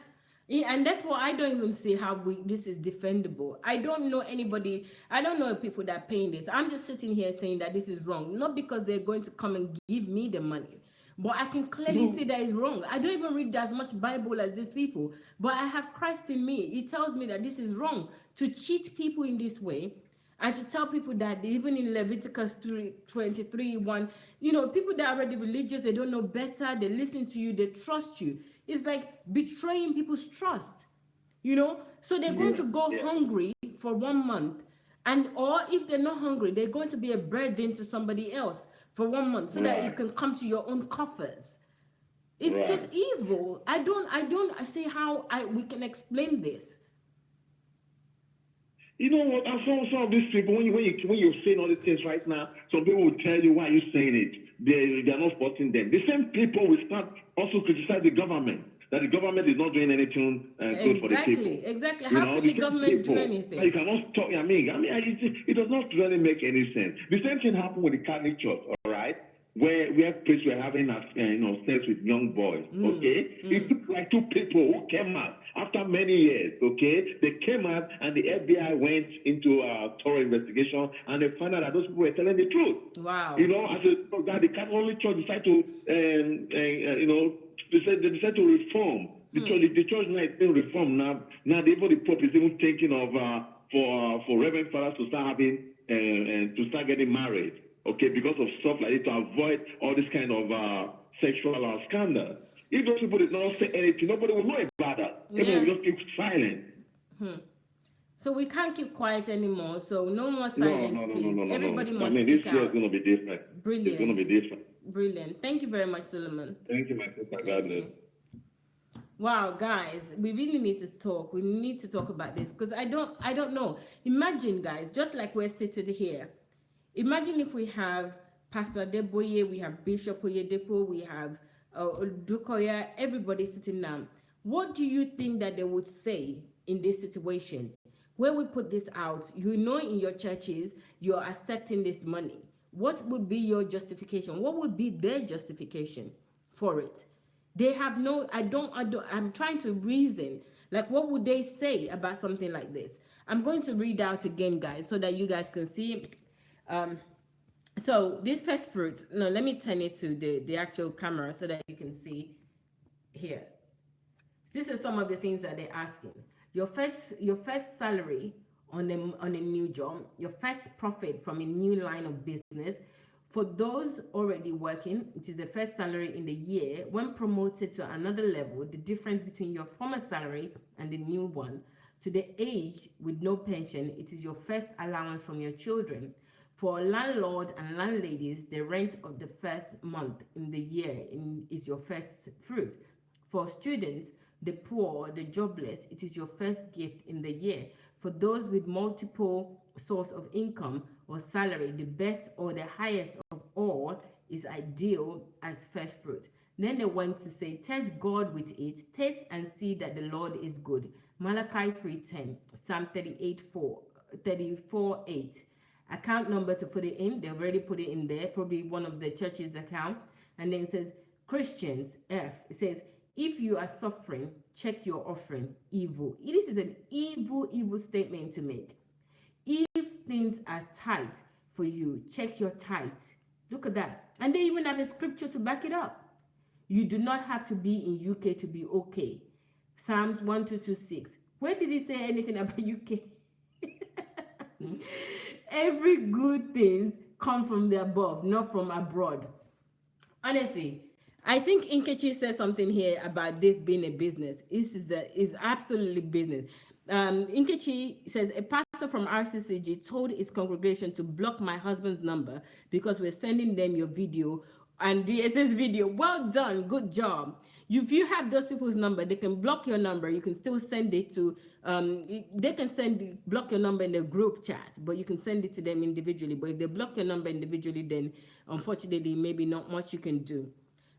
And that's what I don't even see how this is defendable. I don't know anybody, I don't know people that are paying this. I'm just sitting here saying that this is wrong, not because they're going to come and give me the money, but I can clearly see that it's wrong. I don't even read as much Bible as these people, but I have Christ in me. It tells me that this is wrong to cheat people in this way, and to tell people that even in Leviticus 23:1, people that are already religious, they don't know better, they're listening to you, they trust you. It's like betraying people's trust, So they're going to go hungry for 1 month, or if they're not hungry, they're going to be a burden to somebody else for 1 month, so that it can come to your own coffers. It's just evil. I don't see how we can explain this. You know what? Some of these people, when you're saying all these things right now, some people will tell you why you're saying it. They're not supporting them. The same people will start also criticize the government, that the government is not doing anything good for the people. Exactly. How can the government do anything? You cannot talk. It does not really make any sense. The same thing happened with the Catholic Church. All right. Where priests were having sex with young boys, okay? It took like 2 people who came out after many years, okay? They came out and the FBI went into a thorough investigation and they found out that those people were telling the truth. Wow. That the Catholic Church decided to, they decided to reform. The church now is being reformed now. Now even the Pope is even thinking of for Reverend Fathers to start having to start getting married. Okay, because of stuff like it, to avoid all this kind of sexual scandal. If those people did not say anything, nobody would know about that. Everybody will just keep silent. So we can't keep quiet anymore. So no more silence, please. Everybody must speak this out. year is going to be different. Brilliant. It's going to be different. Brilliant. Thank you very much, Solomon. Thank you, my sister. God bless. Wow, guys, we really need to talk. We need to talk about this because I don't know. Imagine, guys, just like we're sitting here. Imagine if we have Pastor Adeboye, we have Bishop Oyedepo, we have Dukoya, everybody sitting down. What do you think that they would say in this situation? Where we put this out, in your churches, you're accepting this money. What would be your justification? What would be their justification for it? They have I'm trying to reason. Like, what would they say about something like this? I'm going to read out again, guys, so that you guys can see. So this first fruit, let me turn it to the actual camera so that you can see here. This is some of the things that they're asking. Your first salary on a new job, your first profit from a new line of business, For those already working, it is the first salary in the year. When promoted to another level, the difference between your former salary and the new one. To the age with no pension, it is your first allowance from your children. For landlord and landladies, the rent of the first month in the year is your first fruit. For students, the poor, the jobless, it is your first gift in the year. For those with multiple source of income or salary, the best or the highest of all is ideal as first fruit. Then they went to say, test God with it, taste and see that the Lord is good. Malachi 3:10, Psalm 34:8. Account number to put it in, they've already put it in there, probably one of the church's account. And then it says, Christians, F, it says, if you are suffering, check your offering. Evil. This is an evil statement to make. If things are tight for you, check your tithe. Look at that. And they even have a scripture to back it up. You do not have to be in UK to be okay. Psalms 1226. Where did he say anything about UK? Every good thing come from the above, not from abroad. Honestly, I think Nkechi said something here about this being a business. This is absolutely business. Nkechi says, a pastor from Rccg told his congregation to block my husband's number because we're sending them your video and the SS video. Well done, good job. If you have those people's number, they can block your number. You can still send it to, they can block your number in the group chat, but you can send it to them individually. But if they block your number individually, then unfortunately, maybe not much you can do.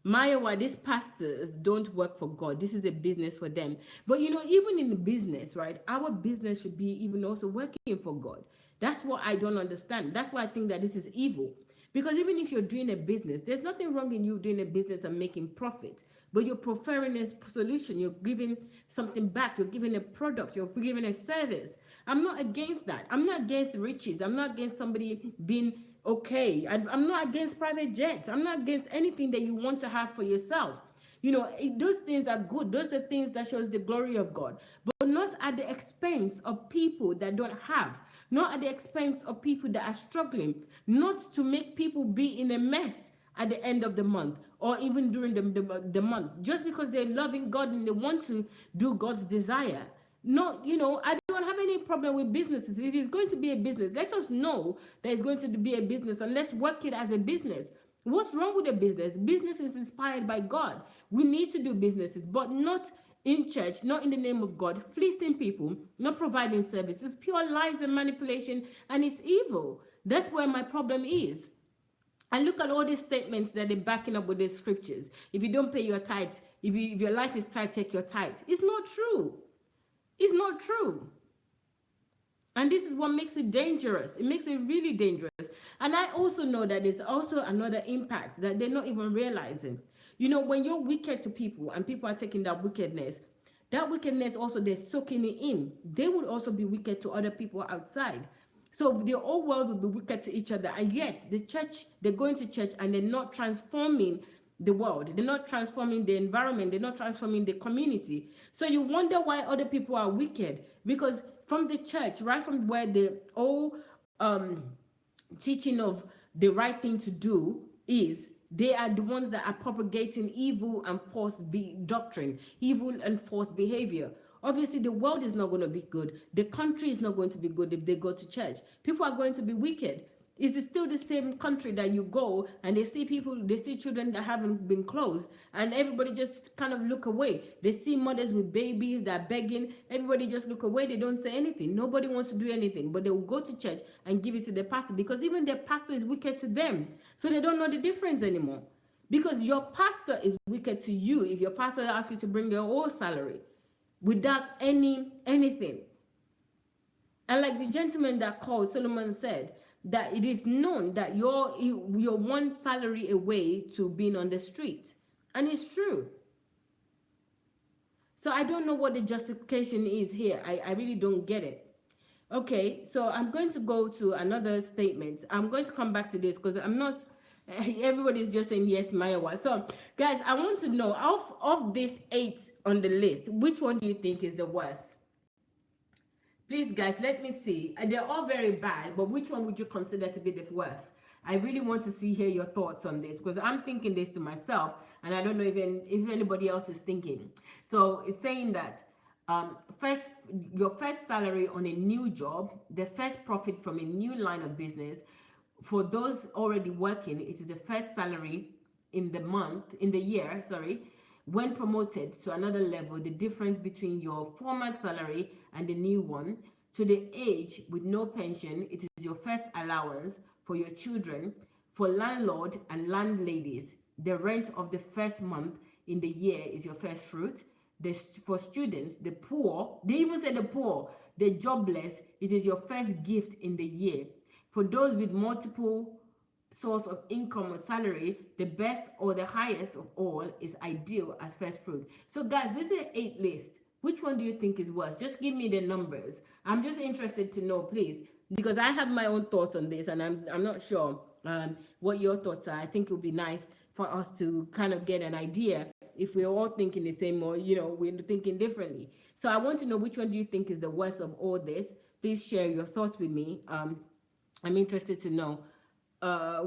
Mayowa, these pastors don't work for God. This is a business for them. But even in the business, right, our business should be even also working for God. That's what I don't understand. That's why I think that this is evil. Because even if you're doing a business, there's nothing wrong in you doing a business and making profit. But you're preferring a solution. You're giving something back. You're giving a product. You're giving a service. I'm not against that. I'm not against riches. I'm not against somebody being okay. I'm not against private jets. I'm not against anything that you want to have for yourself. Those things are good. Those are things that shows the glory of God. But not at the expense of people that don't have. Not at the expense of people that are struggling. Not to make people be in a mess at the end of the month or even during the month. Just because they're loving God and they want to do God's desire. No, I don't have any problem with businesses. If it's going to be a business, let us know that it's going to be a business and let's work it as a business. What's wrong with a business? Business is inspired by God. We need to do businesses, but not in church, not in the name of God, fleecing people, not providing services, pure lies and manipulation, and it's evil. That's where my problem is. And look at all these statements that they're backing up with these scriptures. If you don't pay your tithe, if your life is tight, take your tithe. It's not true. It's not true. And this is what makes it dangerous. It makes it really dangerous. And I also know that there's also another impact that they're not even realizing. When you're wicked to people and people are taking that wickedness also they're soaking it in. They would also be wicked to other people outside. So the whole world will be wicked to each other. And yet the church, they're going to church and they're not transforming the world. They're not transforming the environment. They're not transforming the community. So you wonder why other people are wicked. Because from the church, right from where the whole teaching of the right thing to do is, they are the ones that are propagating evil and false doctrine, evil and false behavior. Obviously, the world is not going to be good. The country is not going to be good if they go to church. People are going to be wicked. Is it still the same country that you go and they see children that haven't been clothed and everybody just kind of look away? They see mothers with babies that are begging. Everybody just look away. They don't say anything. Nobody wants to do anything, but they will go to church and give it to the pastor because even the pastor is wicked to them. So they don't know the difference anymore because your pastor is wicked to you if your pastor asks you to bring your whole salary without anything. And like the gentleman that called, Solomon said, that it is known that you're one salary away to being on the street. And it's true. So I don't know what the justification is here. I really don't get it. Okay, so I'm going to go to another statement. I'm going to come back to this because I'm not, everybody's just saying yes, Mayowa. So guys, I want to know, of these 8 on the list, which one do you think is the worst? Please, guys, let me see. They're all very bad, but which one would you consider to be the worst? I really want to hear your thoughts on this, because I'm thinking this to myself, and I don't know even if anybody else is thinking. So it's saying that first, your first salary on a new job, the first profit from a new line of business. For those already working, it is the first salary in the year, sorry. When promoted to another level, the difference between your former salary and the new one. To the age with no pension, it is your first allowance. For your children, for landlord and landladies, the rent of the first month in the year is your first fruit. For students, the poor, they even say the poor, the jobless, it is your first gift in the year. For those with multiple source of income or salary, the best or the highest of all is ideal as first fruit. So guys, this is an 8 list. Which one do you think is worse? Just give me the numbers. I'm just interested to know, please, because I have my own thoughts on this, and I'm not sure what your thoughts are. I think it would be nice for us to kind of get an idea if we're all thinking the same, or we're thinking differently. So I want to know, which one do you think is the worst of all this? Please share your thoughts with me. I'm interested to know.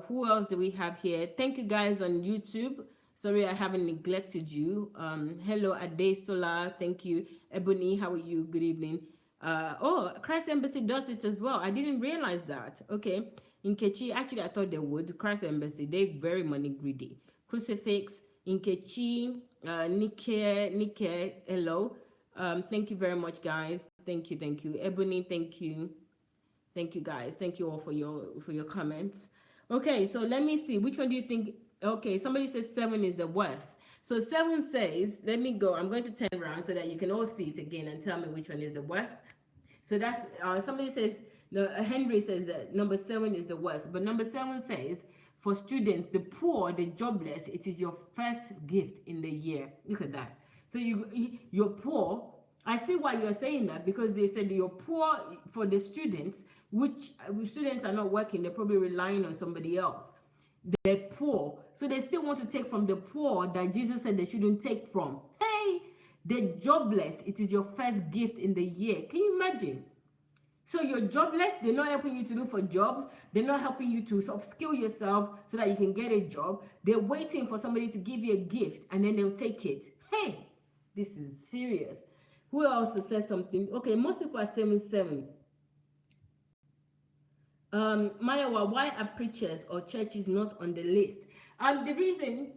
Who else do we have here? Thank you guys on YouTube. Sorry, I haven't neglected you. Hello, Adesola. Thank you. Ebony, how are you? Good evening. Oh, Christ Embassy does it as well. I didn't realize that. Okay. Nkechi, actually, I thought they would. Christ Embassy, they're very money greedy. Crucifix, Nkechi, Nike, hello. Thank you very much, guys. Thank you. Ebony, thank you. Thank you, guys. Thank you all for your comments. Okay, so let me see. Which one do you think? Okay, somebody says 7 is the worst. So 7 says, let me go. I'm going to turn around so that you can all see it again and tell me which one is the worst. So that's somebody says, no, Henry says that number 7 is the worst. But number 7 says, for students, the poor, the jobless, it is your first gift in the year. Look at that. So you're poor. I see why you're saying that, because they said you're poor for the students, which students are not working. They're probably relying on somebody else. They're poor. So they still want to take from the poor that Jesus said they shouldn't take from. Hey, the jobless, it is your first gift in the year. Can you imagine? So you're jobless, they're not helping you to look for jobs, they're not helping you to upskill yourself so that you can get a job. They're waiting for somebody to give you a gift, and then they'll take it. Hey, this is serious. Who else said something? Okay, most people are saying 7. Mayawa, why are preachers or churches not on the list? The reason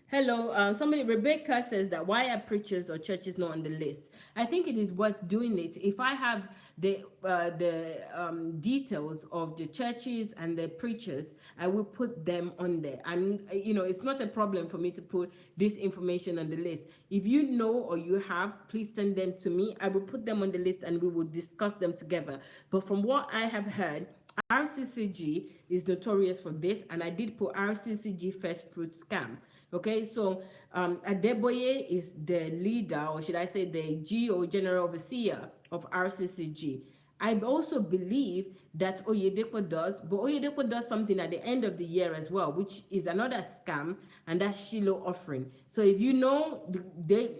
hello, somebody, Rebecca says that why are preachers or churches not on the list? I think it is worth doing it. If I have the details of the churches and the preachers, I will put them on there. It's not a problem for me to put this information on the list. If you know or you have, please send them to me. I will put them on the list and we will discuss them together. But from what I have heard, Rccg is notorious for this, and I did put Rccg first fruit scam. Okay, so Adeboye is the leader, or should I say the GO, General Overseer of Rccg. I also believe that Oyedepo does, but Oyedepo does something at the end of the year as well, which is another scam, and that's Shiloh offering. So if you know, they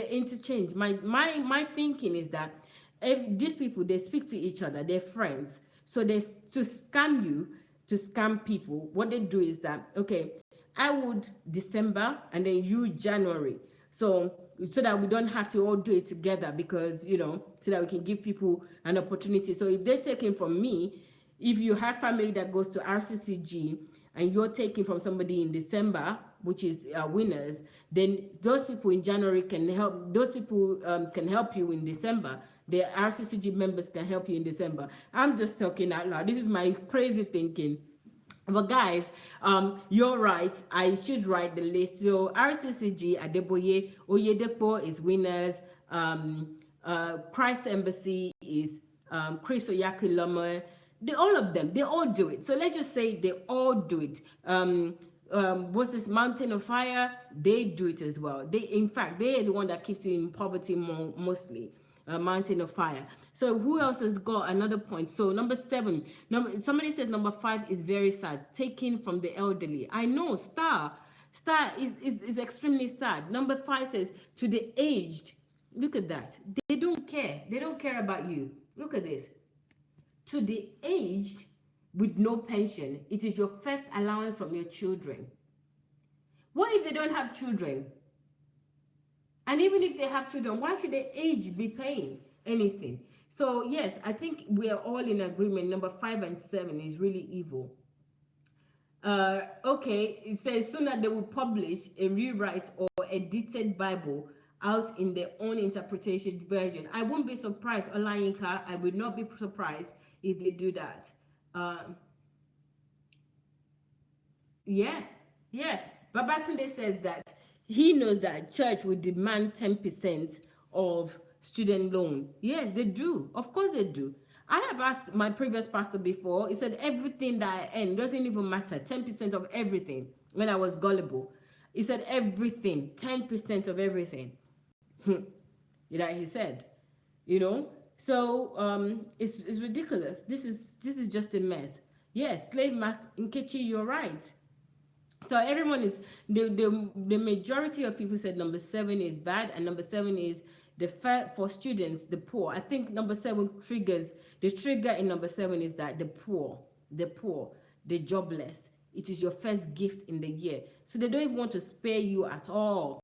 interchange. My thinking is that if these people, they speak to each other, they're friends. So to scam you, to scam people, what they do is that, okay, I would December and then you January. So that we don't have to all do it together, because, so that we can give people an opportunity. So if they're taking from me, if you have family that goes to Rccg and you're taking from somebody in December, which is winners, then those people in January can help. Those people can help you in December. The Rccg members can help you in December. I'm just talking out loud. This is my crazy thinking. But guys, you're right. I should write the list. So Rccg, Adeboye, Oyedepo is winners. Christ Embassy is Chris Oyakhilome. All of them, they all do it. So let's just say they all do it. What's this, Mountain of Fire? They do it as well. In fact, they are the one that keeps you in poverty mostly. Mountain of Fire. So who else has got another point? So number 7, somebody says number 5 is very sad, taking from the elderly. I know, Star is extremely sad. Number 5 says to the aged. Look at that. They don't care about you. Look at this. To the aged, with no pension. It is your first allowance from your children. What if they don't have children? And even if they have children, why should their age be paying anything? So yes, I think we are all in agreement. Number 5 and 7 is really evil. Okay, it says soon that they will publish a rewrite or edited Bible out in their own interpretation version. I won't be surprised, Olayinka. I would not be surprised if they do that. Yeah, yeah. Babatunde says that he knows that church will demand 10% of student loan. Yes, they do. Of course they do. I have asked my previous pastor before. He said everything that I earn doesn't even matter. 10% of everything. When I was gullible, he said everything. 10% of everything. He said, So it's ridiculous. This is just a mess. Yes, slave master Nkechi, you're right. So everyone is the majority of people said number 7 is bad, and number 7 is for students, the poor. I think number 7 triggers the trigger in number 7 is that the poor, the jobless. It is your first gift in the year, so they don't even want to spare you at all.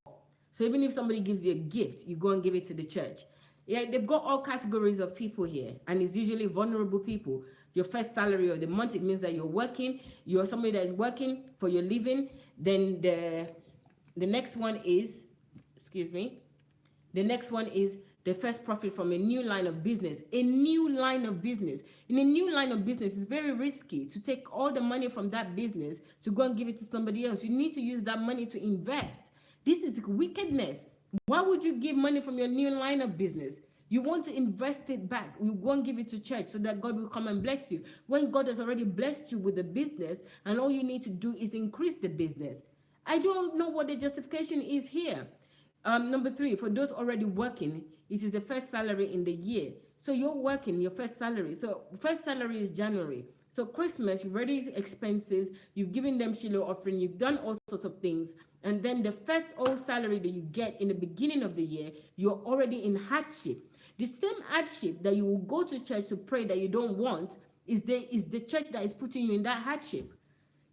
So even if somebody gives you a gift, you go and give it to the church. Yeah, they've got all categories of people here, and it's usually vulnerable people. Your first salary of the month, it means that you're somebody that is working for your living. Then the next one is, the next one is the first profit from a new line of business. A new line of business. In a new line of business, it's very risky to take all the money from that business to go and give it to somebody else. You need to use that money to invest. This is wickedness. Why would you give money from your new line of business? You want to invest it back. You won't give it to church so that God will come and bless you. When God has already blessed you with the business, and all you need to do is increase the business. I don't know what the justification is here. Number 3, for those already working, it is the first salary in the year. So you're working, your first salary. So first salary is January. So Christmas, you've already expenses, you've given them Shiloh offering, you've done all sorts of things. And then the first old salary that you get in the beginning of the year, you're already in hardship. The same hardship that you will go to church to pray that you don't want is the church that is putting you in that hardship.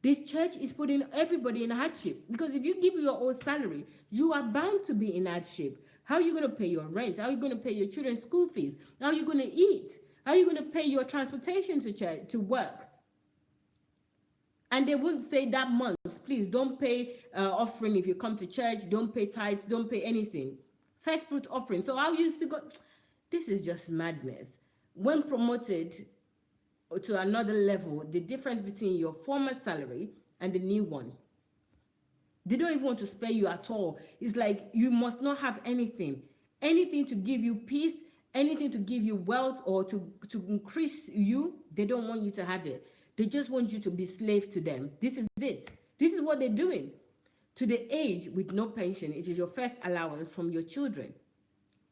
This church is putting everybody in hardship, because if you give your old salary, you are bound to be in hardship. How are you going to pay your rent? How are you going to pay your children's school fees? How are you going to eat? How are you going to pay your transportation to church, to work? And they wouldn't say that month, please don't pay offering if you come to church, don't pay tithes, don't pay anything. First fruit offering. So how you used to go, this is just madness. When promoted to another level, the difference between your former salary and the new one, they don't even want to spare you at all. It's like you must not have anything to give you peace, anything to give you wealth or to increase you. They don't want you to have it. They just want you to be slave to them. This is it. This is what they're doing. To the age with no pension, it is your first allowance from your children.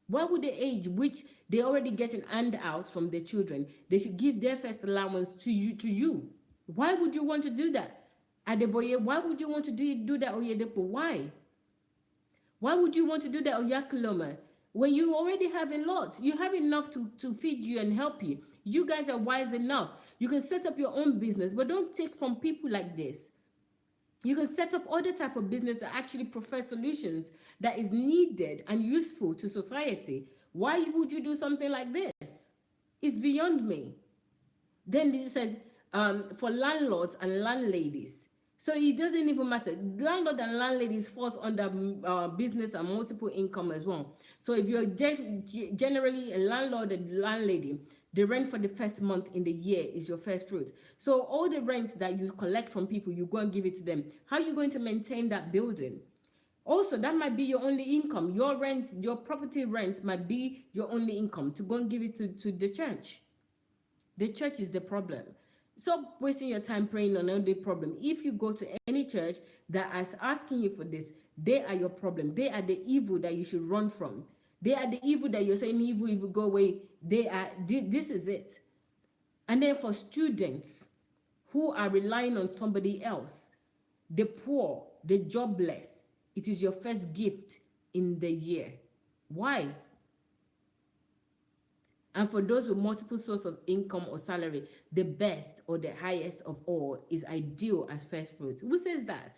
Why would the age which they already get an handout from their children, they should give their first allowance to you? Why would you want to do that? Adeboye, why would you want to do that, Oyedepo? Why? Why would you want to do that, Oyakuloma? When you already have a lot, you have enough to feed you and help you. You guys are wise enough. You can set up your own business, but don't take from people like this. You can set up other type of business that actually provide solutions that is needed and useful to society. Why would you do something like this? It's beyond me. Then it says for landlords and landladies. So it doesn't even matter. Landlord and landladies falls under business and multiple income as well. So if you're generally a landlord and landlady, the rent for the first month in the year is your first fruit. So all the rent that you collect from people, you go and give it to them. How are you going to maintain that building? Also, that might be your only income. Your rent, your property rent might be your only income to go and give it to the church. The church is the problem. Stop wasting your time praying on all the problem. If you go to any church that is asking you for this, they are your problem. They are the evil that you should run from. They are the evil that you're saying evil go away. This is it. And then for students who are relying on somebody else, the poor, the jobless, it is your first gift in the year. Why? And for those with multiple sources of income or salary, the best or the highest of all is ideal as first fruits. Who says that?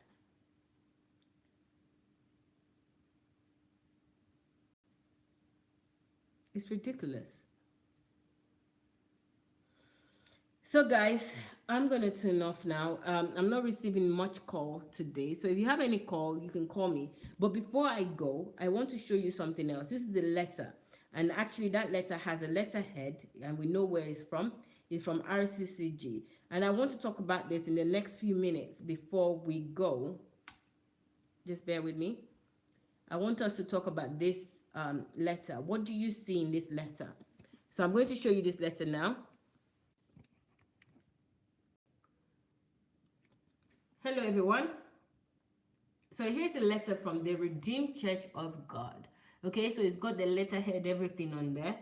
It's ridiculous. So guys, I'm gonna turn off now. I'm not receiving much call today, so if you have any call, you can call me. But before I go, I want to show you something else. This is a letter, and actually that letter has a letterhead, and we know where it's from. It's from Rccg, and I want to talk about this in the next few minutes before we go. Just bear with me. I want us to talk about this letter. What do you see in this letter? So I'm going to show you this letter now. Hello, everyone. So here's a letter from the Redeemed Church of God. Okay, so it's got the letterhead, everything on there.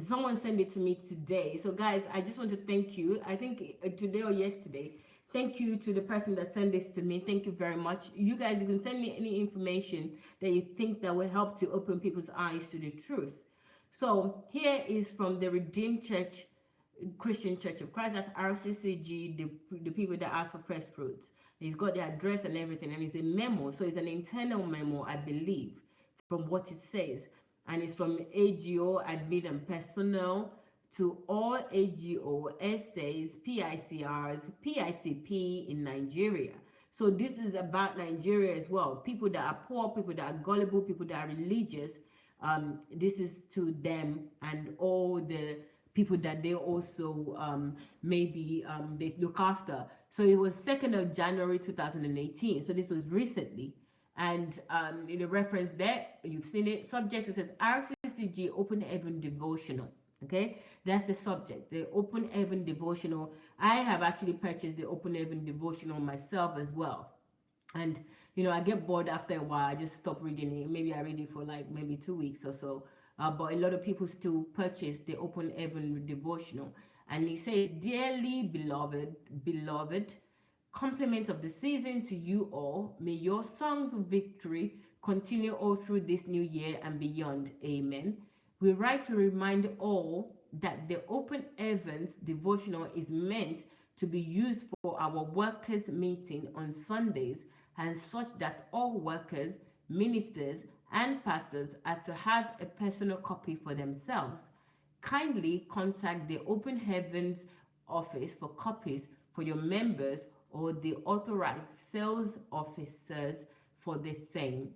Someone sent it to me today. So guys, I just want to thank you. I think today or yesterday. Thank you to the person that sent this to me. Thank you very much. You guys, you can send me any information that you think that will help to open people's eyes to the truth. So here is from the Redeemed Church, Christian Church of Christ. That's RCCG, the people that ask for first fruits. He's got the address and everything, and it's a memo. So it's an internal memo, I believe, from what it says. And it's from AGO, admin and personnel, to all AGO, SAs, PICRs, PICP in Nigeria. So this is about Nigeria as well. People that are poor, people that are gullible, people that are religious. This is to them and all the people that they also maybe they look after. So it was 2nd of January 2018. So this was recently. And in the reference there, you've seen it. Subject, it says RCCG Open Heaven Devotional. Okay, that's the subject, the Open Heaven Devotional. I have actually purchased the Open Heaven Devotional myself as well. And you know, I get bored after a while. I just stop reading it. Maybe I read it for like maybe 2 weeks or so. But a lot of people still purchase the Open Heaven Devotional. And he says, dearly beloved, compliment of the season to you all. May your songs of victory continue all through this new year and beyond. Amen. We write to remind all that the Open Heavens Devotional is meant to be used for our workers' meeting on Sundays, and such that all workers, ministers, and pastors are to have a personal copy for themselves. Kindly contact the Open Heavens office for copies for your members or the authorized sales officers for the same.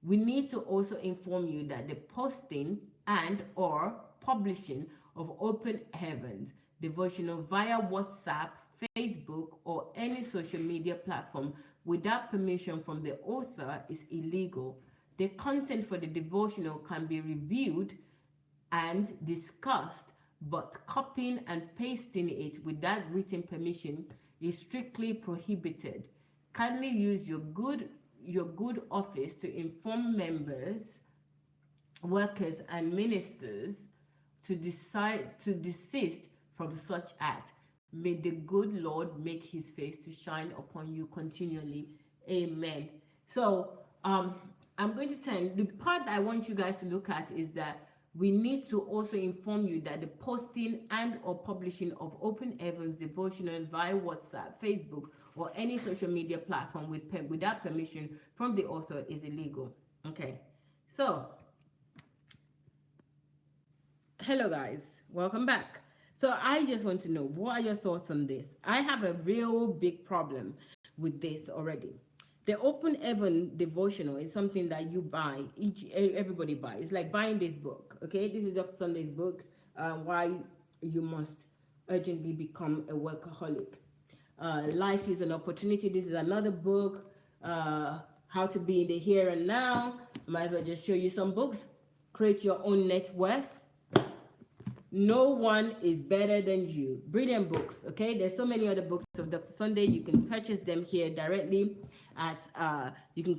We need to also inform you that the posting and or publishing of Open Heavens Devotional via WhatsApp, Facebook, or any social media platform without permission from the author is illegal. The content for the devotional can be reviewed and discussed, but copying and pasting it without written permission is strictly prohibited. Kindly use your good office to inform members, workers, and ministers to desist from such act. May the good Lord make his face to shine upon you continually. Amen. So I'm going to turn, the part that I want you guys to look at is that we need to also inform you that the posting and or publishing of Open Heavens Devotional via WhatsApp, Facebook, or any social media platform without permission from the author is illegal. Okay, so hello guys, welcome back. So I just want to know, what are your thoughts on this? I have a real big problem with this already. The Open Heaven Devotional is something that you buy, everybody buys. It's like buying this book, okay? This is Dr. Sunday's book, Why You Must Urgently Become a Workaholic. Life is an Opportunity. This is another book, How to Be in the Here and Now. Might as well just show you some books. Create Your Own Net Worth. No one is better than you. Brilliant books, okay? There's so many other books of Dr. Sunday. You can purchase them here directly at, you can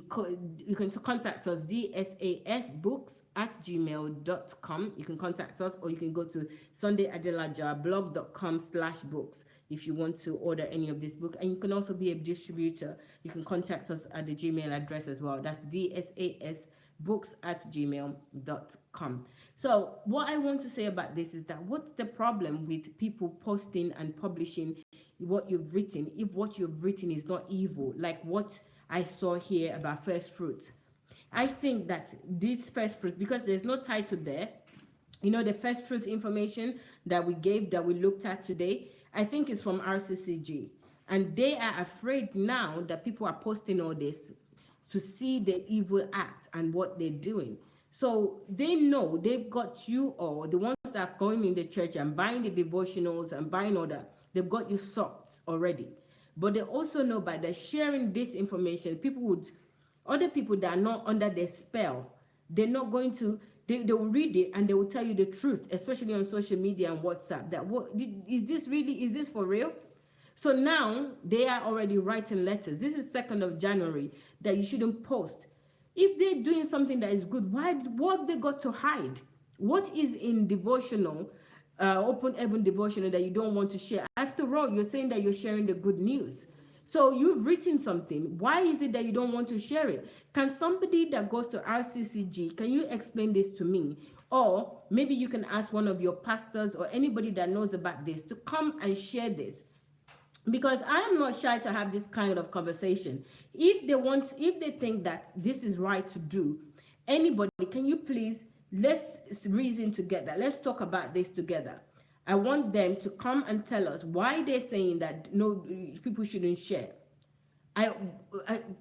contact us, dsasbooks@gmail.com. You can contact us, or you can go to sundayadelajablog.com/books if you want to order any of this book. And you can also be a distributor. You can contact us at the Gmail address as well. That's books@gmail.com. So what I want to say about this is that what's the problem with people posting and publishing what you've written if what you've written is not evil, like what I saw here about first fruits? I think that this first fruit, because there's no title there, the first fruit information that we gave, that we looked at today, I think it's from Rccg. And they are afraid now that people are posting all this to see the evil act and what they're doing. So they know they've got you, or the ones that are going in the church and buying the devotionals and buying all that, they've got you sucked already. But they also know by the sharing this information, other people that are not under their spell, they're not going to, they will read it and they will tell you the truth, especially on social media and WhatsApp, that is this for real? So now they are already writing letters. This is 2nd of January, that you shouldn't post. If they're doing something that is good, what have they got to hide? What is in devotional, open heaven devotional, that you don't want to share? After all, you're saying that you're sharing the good news. So you've written something. Why is it that you don't want to share it? Can somebody that goes to Rccg, can you explain this to me? Or maybe you can ask one of your pastors or anybody that knows about this to come and share this. Because I am not shy to have this kind of conversation. If they think that this is right to do, anybody, can you please, let's reason together. Let's talk about this together. I want them to come and tell us why they're saying that no, people shouldn't share.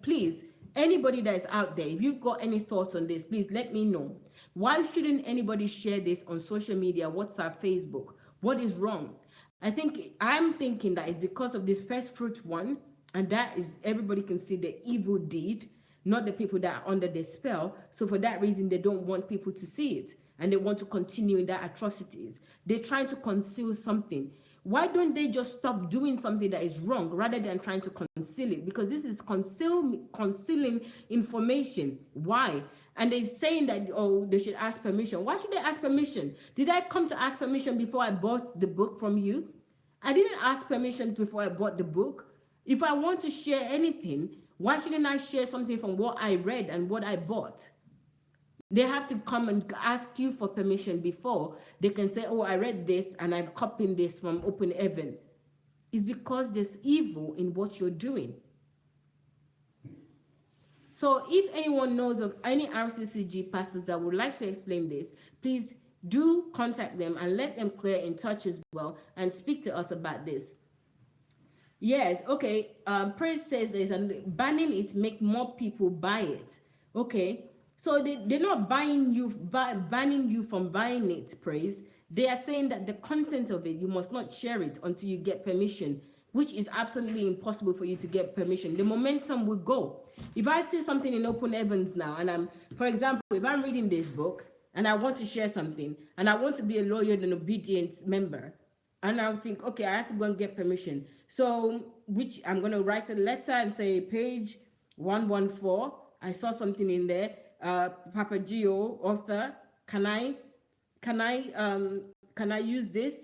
Please, anybody that is out there, if you've got any thoughts on this, please let me know. Why shouldn't anybody share this on social media, WhatsApp, Facebook? What is wrong? I'm thinking that it's because of this first fruit one, and that is, everybody can see the evil deed, not the people that are under the spell. So for that reason, they don't want people to see it, and they want to continue in their atrocities. They're trying to conceal something. Why don't they just stop doing something that is wrong rather than trying to conceal it? Because this is concealing information. Why? And they're saying that, oh, they should ask permission. Why should they ask permission? Did I come to ask permission before I bought the book from you? I didn't ask permission before I bought the book. If I want to share anything, why shouldn't I share something from what I read and what I bought? They have to come and ask you for permission before they can say, oh, I read this and I'm copying this from Open Heaven. It's because there's evil in what you're doing. So if anyone knows of any Rccg pastors that would like to explain this, please do contact them and let them get in touch as well and speak to us about this. Yes, okay. Praise says there's banning it, make more people buy it. Okay, so they're not banning you from buying it, Praise. They are saying that the content of it, you must not share it until you get permission, which is absolutely impossible for you to get permission. The momentum will go. If I see something in Open Heavens now, and for example, if I'm reading this book and I want to share something, and I want to be a loyal and obedient member, and I'll think, okay, I have to go and get permission. So, which I'm going to write a letter and say, page 114, I saw something in there, Papa Gio, author, can I use this?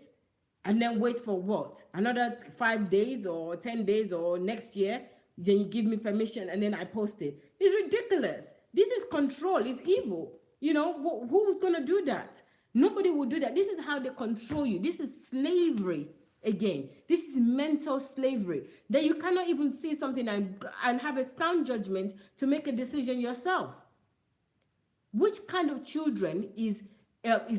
And then wait for what? Another 5 days or 10 days or next year? Then you give me permission and then I post it. It's ridiculous. This is control. It's evil. Who's going to do that? Nobody will do that. This is how they control you. This is slavery again. This is mental slavery. That you cannot even see something and have a sound judgment to make a decision yourself. Which kind of children is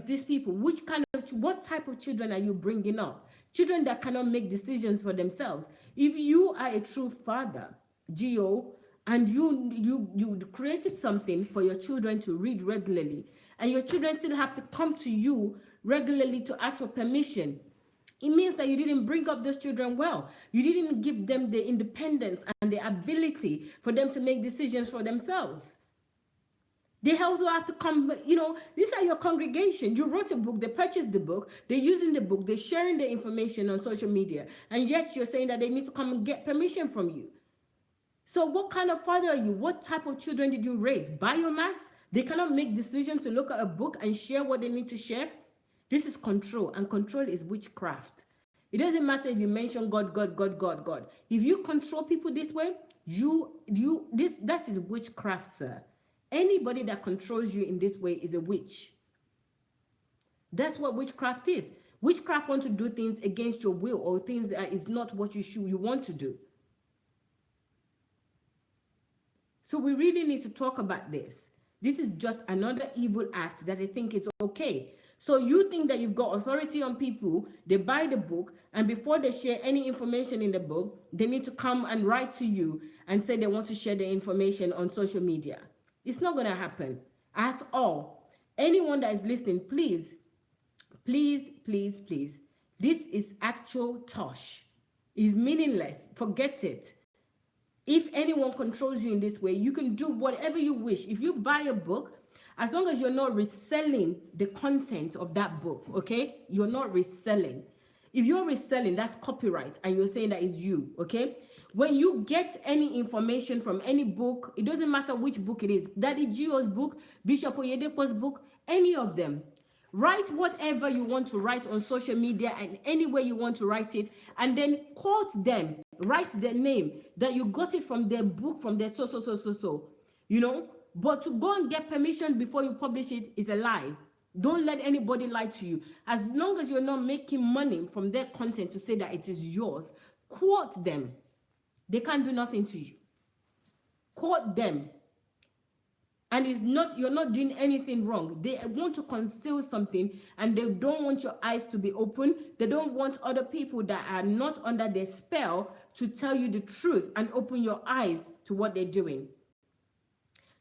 these people? What type of children are you bringing up? Children that cannot make decisions for themselves. If you are a true father, Gio, and you created something for your children to read regularly, and your children still have to come to you regularly to ask for permission, it means that you didn't bring up those children well. You didn't give them the independence and the ability for them to make decisions for themselves. They also have to come, these are your congregation. You wrote a book, they purchased the book, they're using the book, they're sharing the information on social media, and yet you're saying that they need to come and get permission from you. So what kind of father are you? What type of children did you raise? Biomass? They cannot make decisions to look at a book and share what they need to share? This is control, and control is witchcraft. It doesn't matter if you mention God, God, God, God, God. If you control people this way, that is witchcraft, sir. Anybody that controls you in this way is a witch. That's what witchcraft is. Witchcraft wants to do things against your will, or things that is not what you want to do. So we really need to talk about this. This is just another evil act that they think is okay. So you think that you've got authority on people, they buy the book, and before they share any information in the book, they need to come and write to you and say they want to share the information on social media. It's not going to happen at all. Anyone that is listening, please, please, please, please, this is actual tosh. It's meaningless. Forget it. If anyone controls you in this way, you can do whatever you wish. If you buy a book, as long as you're not reselling the content of that book, okay? You're not reselling. If you're reselling, that's copyright, and you're saying that it's you, okay? When you get any information from any book, it doesn't matter which book it is, Daddy Gio's book, Bishop Oyedepo's book, any of them. Write whatever you want to write on social media and any way you want to write it, and then quote them. Write their name, that you got it from their book, from their so. You know? But to go and get permission before you publish it is a lie. Don't let anybody lie to you. As long as you're not making money from their content to say that it is yours, quote them. They can't do nothing to you. Quote them. And you're not doing anything wrong. They want to conceal something, and they don't want your eyes to be open. They don't want other people that are not under their spell to tell you the truth and open your eyes to what they're doing.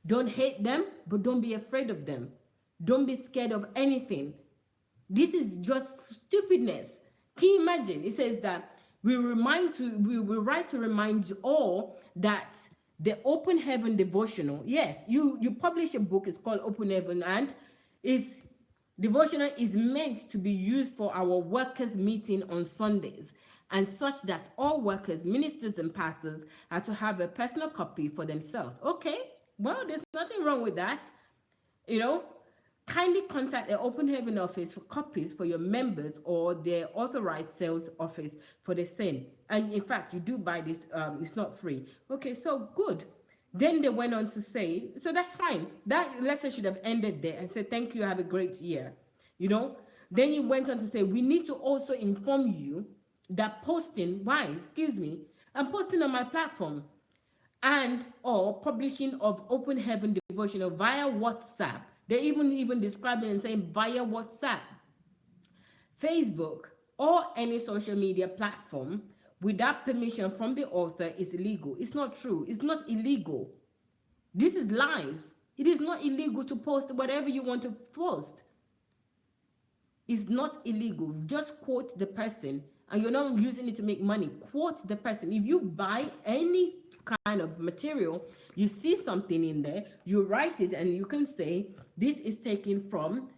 Don't hate them, but don't be afraid of them. Don't be scared of anything. This is just stupidness. Can you imagine? It says that we write to remind you all that the Open Heaven devotional, yes, you publish a book, it's called Open Heaven, and devotional is meant to be used for our workers' meeting on Sundays, and such that all workers, ministers, and pastors are to have a personal copy for themselves. Okay, well, there's nothing wrong with that. You know, kindly contact the Open Heaven office for copies for your members, or their authorized sales office for the same. And in fact, you do buy this, it's not free. Okay, so good. Then they went on to say, so that's fine. That letter should have ended there and said, thank you, have a great year. You know, then he went on to say, we need to also inform you that posting I'm posting on my platform and or publishing of Open Heaven devotional via WhatsApp. They even describe it and saying via WhatsApp, Facebook, or any social media platform without permission from the author is illegal. It's not true. It's not illegal. This is lies. It is not illegal to post whatever you want to post. It's not illegal. Just quote the person, and you're not using it to make money. Quote the person. If you buy any kind of material, you see something in there, you write it, and you can say, this is taken from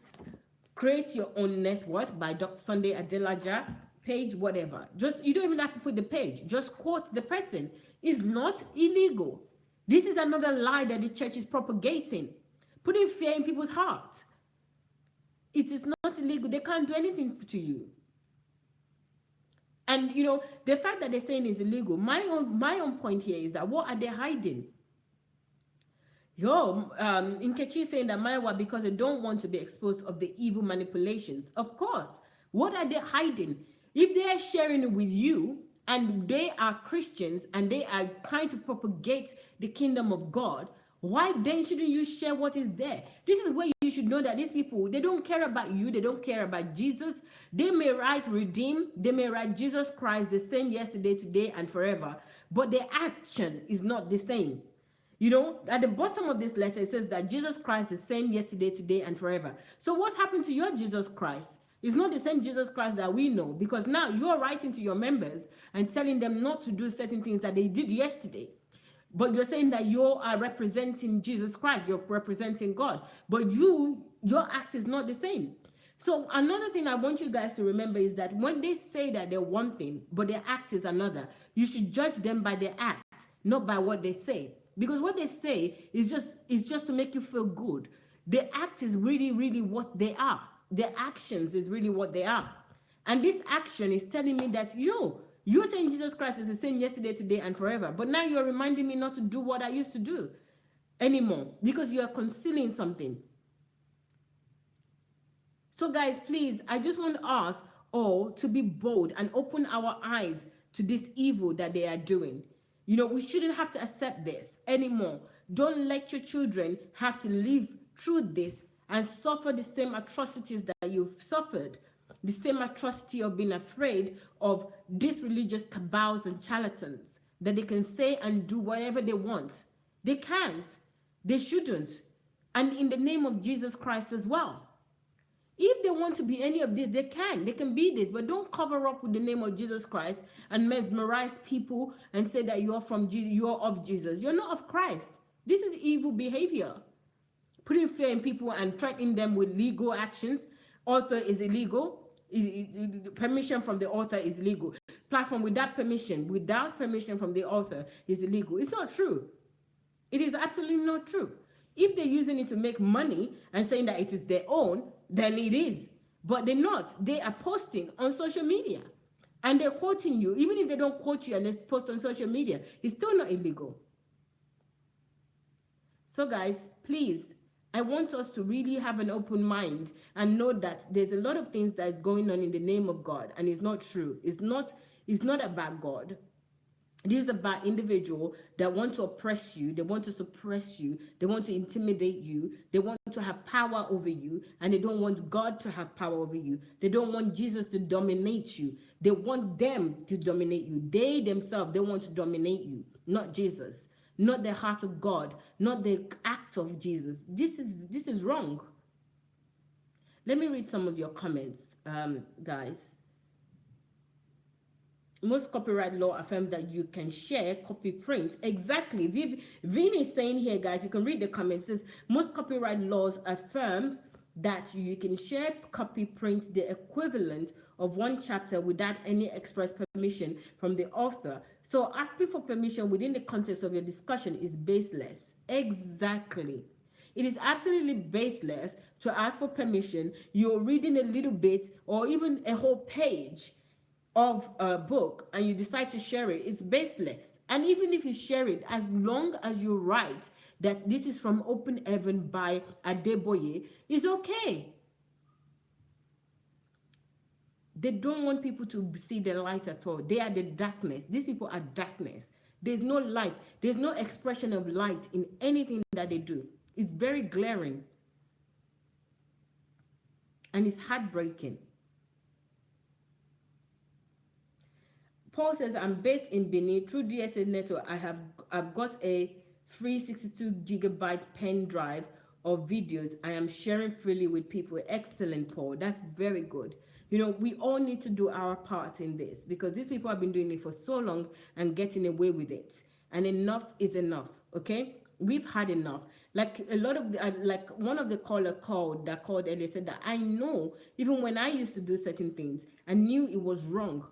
Create Your Own Net Worth by Dr. Sunday Adelaja, page whatever. You don't even have to put the page. Just quote the person. It's not illegal. This is another lie that the church is propagating, putting fear in people's hearts. It is not illegal. They can't do anything to you. And you know, the fact that they're saying it's illegal, my own point here is that what are they hiding? Nkechi saying that Maiwa because they don't want to be exposed of the evil manipulations. Of course. What are they hiding? If they are sharing it with you and they are Christians and they are trying to propagate the kingdom of God, why then shouldn't you share what is there? This is where you should know that these people, they don't care about you. They don't care about Jesus. They may write redeem. They may write Jesus Christ the same yesterday, today, and forever. But their action is not the same. You know, at the bottom of this letter, it says that Jesus Christ is the same yesterday, today, and forever. So what's happened to your Jesus Christ? It's not the same Jesus Christ that we know, because now you're writing to your members and telling them not to do certain things that they did yesterday. But you're saying that you are representing Jesus Christ, you're representing God, but your act is not the same. So another thing I want you guys to remember is that when they say that they're one thing, but their act is another, you should judge them by their act, not by what they say. Because what they say is just to make you feel good. Their act is really, really what they are. Their actions is really what they are. And this action is telling me that, you're saying Jesus Christ is the same yesterday, today, and forever. But now you're reminding me not to do what I used to do. anymore because you are concealing something. So guys, please, I just want us all to be bold and open our eyes to this evil that they are doing. You know, we shouldn't have to accept this anymore. Don't let your children have to live through this and suffer the same atrocities that you've suffered. The same atrocity of being afraid of these religious cabals and charlatans that they can say and do whatever they want. They can't. They shouldn't. And in the name of Jesus Christ as well. If they want to be any of this, they can. They can be this, but don't cover up with the name of Jesus Christ and mesmerize people and say that you're from Jesus, you're of Jesus. You're not of Christ. This is evil behavior. Putting fear in people and threatening them with legal actions. Author is illegal. Permission from the author is illegal. Platform without permission from the author is illegal. It's not true. It is absolutely not true. If they're using it to make money and saying that it is their own, then it is. But they're not. They are posting on social media. And they're quoting you. Even if they don't quote you and they post on social media, it's still not illegal. So guys, please, I want us to really have an open mind and know that there's a lot of things that is going on in the name of God, and it's not true. It's not about God. This is about individual that want to oppress you, they want to suppress you, they want to intimidate you, they want to have power over you, and they don't want God to have power over you. They don't want Jesus to dominate you. They want them to dominate you. They themselves, they want to dominate you, not Jesus, not the heart of God, not the acts of Jesus. This is wrong. Let me read some of your comments, guys. Most copyright law affirms that you can share copy print. Exactly. Vin is saying here, guys, you can read the comments. It says most copyright laws affirm that you can share copy print the equivalent of one chapter without any express permission from the author. So asking for permission within the context of your discussion is baseless. Exactly. It is absolutely baseless to ask for permission. You're reading a little bit or even a whole page of a book and you decide to share it. It's baseless. And even if you share it, as long as you write that this is from Open Heaven by Adeboye, it's okay. They don't want people to see the light at all. They are the darkness. These people are darkness. There's no light. There's no expression of light in anything that they do. It's very glaring. And it's heartbreaking. Paul says, I'm based in Benin. Through DSA network, I've got a free 62 gigabyte pen drive of videos I am sharing freely with people. Excellent, Paul. That's very good. You know, we all need to do our part in this because these people have been doing it for so long and getting away with it. And enough is enough, okay? We've had enough. Like a lot of, like one of the caller that called earlier said that I know, even when I used to do certain things, I knew it was wrong.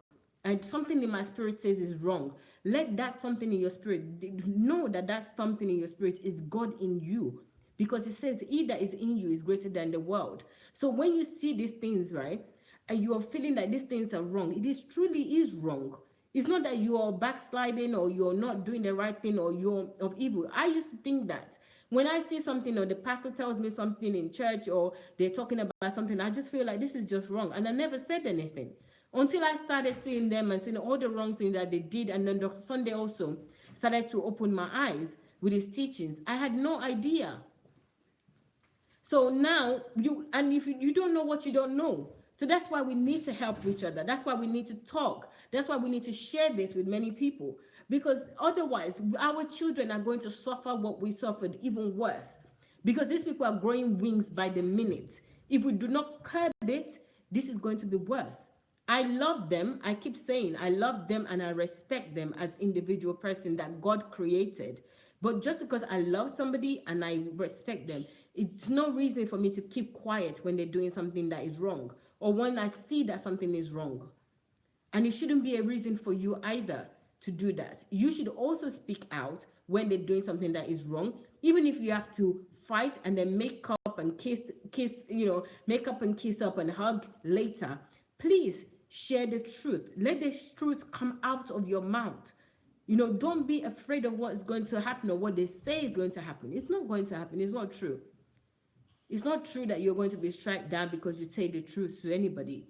And something in my spirit says is wrong. Let that something in your spirit know that something in your spirit is God in you, because it says he that is in you is greater than the world. So when you see these things, right, and you are feeling that these things are wrong, it is truly is wrong. It's not that you are backsliding or you're not doing the right thing or you're of evil. I used to think that when I see something or the pastor tells me something in church or they're talking about something, I just feel like this is just wrong, and I never said anything. Until I started seeing them and seeing all the wrong things that they did. And then Dr. Sunday also started to open my eyes with his teachings. I had no idea. So now, if you don't know what you don't know. So that's why we need to help each other. That's why we need to talk. That's why we need to share this with many people. Because otherwise, our children are going to suffer what we suffered, even worse. Because these people are growing wings by the minute. If we do not curb it, this is going to be worse. I love them. I keep saying I love them and I respect them as individual person that God created. But just because I love somebody and I respect them, it's no reason for me to keep quiet when they're doing something that is wrong or when I see that something is wrong. And it shouldn't be a reason for you either to do that. You should also speak out when they're doing something that is wrong, even if you have to fight and then make up and kiss, make up and kiss up and hug later. Please share the truth. Let the truth come out of your mouth. You know, don't be afraid of what is going to happen or what they say is going to happen. It's not going to happen. It's not true. It's not true that you're going to be struck down because you say the truth to anybody.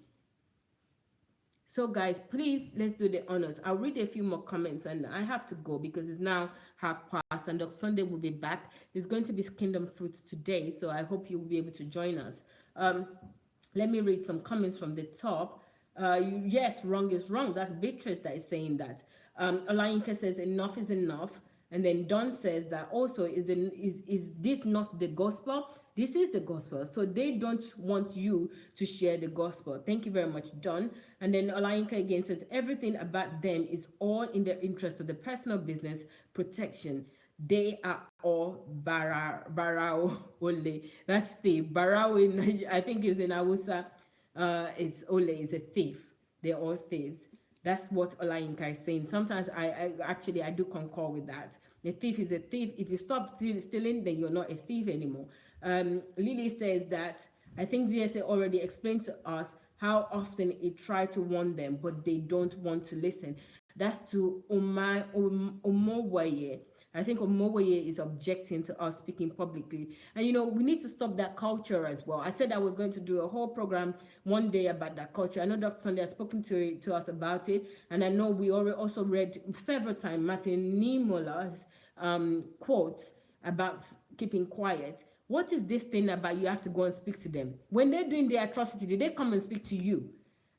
So guys, please, let's do the honors. I'll read a few more comments and I have to go because it's now 1:30 and on Sunday we'll be back. There's going to be Kingdom Fruits today, so I hope you'll be able to join us. Let me read some comments from the top. Yes, wrong is wrong. That's Beatrice that is saying that. Olayinka says enough is enough. And then Don says that also, is this not the gospel? This is the gospel. So they don't want you to share the gospel. Thank you very much, Don. And then Olayinka again says everything about them is all in the interest of the personal business protection. They are all barao ole. That's thief. Barao in, I think is in Hausa. It's ole is a thief. They're all thieves. That's what Olayinka is saying. Sometimes I actually do concur with that. A thief is a thief. If you stop stealing, then you're not a thief anymore. Lily says that I think DSA already explained to us how often it tried to warn them, but they don't want to listen. That's to Omowaye. I think Omowaye is objecting to us speaking publicly. And you know, we need to stop that culture as well. I said I was going to do a whole program one day about that culture. I know Dr. Sunday has spoken to us about it. And I know we already also read several times Martin Niemöller's quotes about keeping quiet. What is this thing about you have to go and speak to them? When they're doing the atrocity, did they come and speak to you?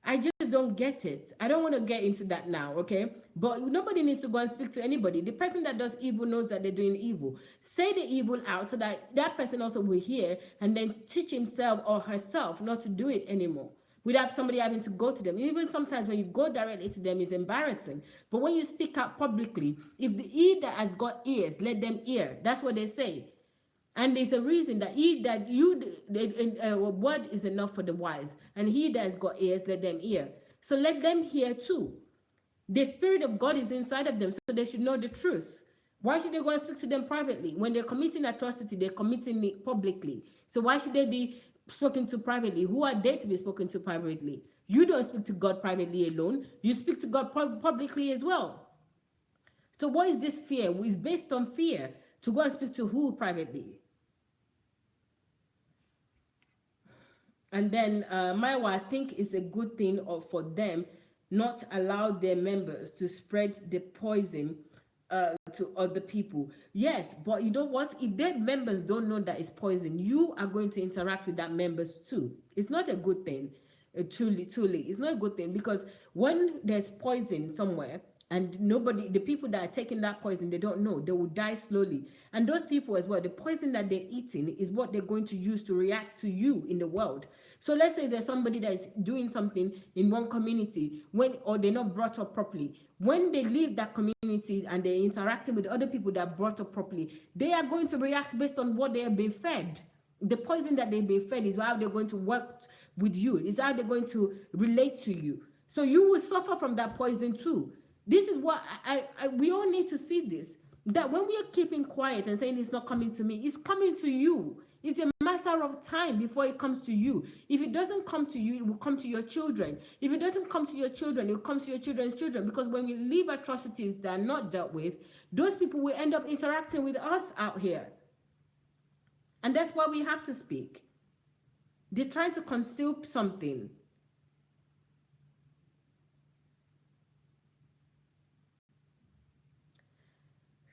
I just don't get it. I don't want to get into that now, okay? But nobody needs to go and speak to anybody. The person that does evil knows that they're doing evil. Say the evil out so that that person also will hear and then teach himself or herself not to do it anymore without somebody having to go to them. Even sometimes when you go directly to them, it's embarrassing. But when you speak out publicly, if the ear that has got ears, let them hear. That's what they say. And there's a reason that word is enough for the wise, and he that has got ears, let them hear. So let them hear too. The Spirit of God is inside of them, so they should know the truth. Why should they go and speak to them privately? When they're committing atrocity, they're committing it publicly. So why should they be spoken to privately? Who are they to be spoken to privately? You don't speak to God privately alone. You speak to God publicly as well. So what is this fear? It's based on fear. To go and speak to who privately? And then Maiwa, I think it's a good thing for them not allow their members to spread the poison to other people. Yes, but you know what? If their members don't know that it's poison, you are going to interact with that members too. It's not a good thing. Truly, it's not a good thing, because when there's poison somewhere, and the people that are taking that poison, they don't know, they will die slowly. And those people as well, the poison that they're eating is what they're going to use to react to you in the world. So let's say there's somebody that is doing something in one community, or they're not brought up properly. When they leave that community and they're interacting with other people that are brought up properly, they are going to react based on what they have been fed. The poison that they've been fed is how they're going to work with you, is how they're going to relate to you. So you will suffer from that poison too. This is what we all need to see this, that when we are keeping quiet and saying it's not coming to me, it's coming to you. It's a matter of time before it comes to you. If it doesn't come to you, it will come to your children. If it doesn't come to your children, it will come to your children's children. Because when we leave atrocities that are not dealt with, those people will end up interacting with us out here. And that's why we have to speak. They're trying to conceal something.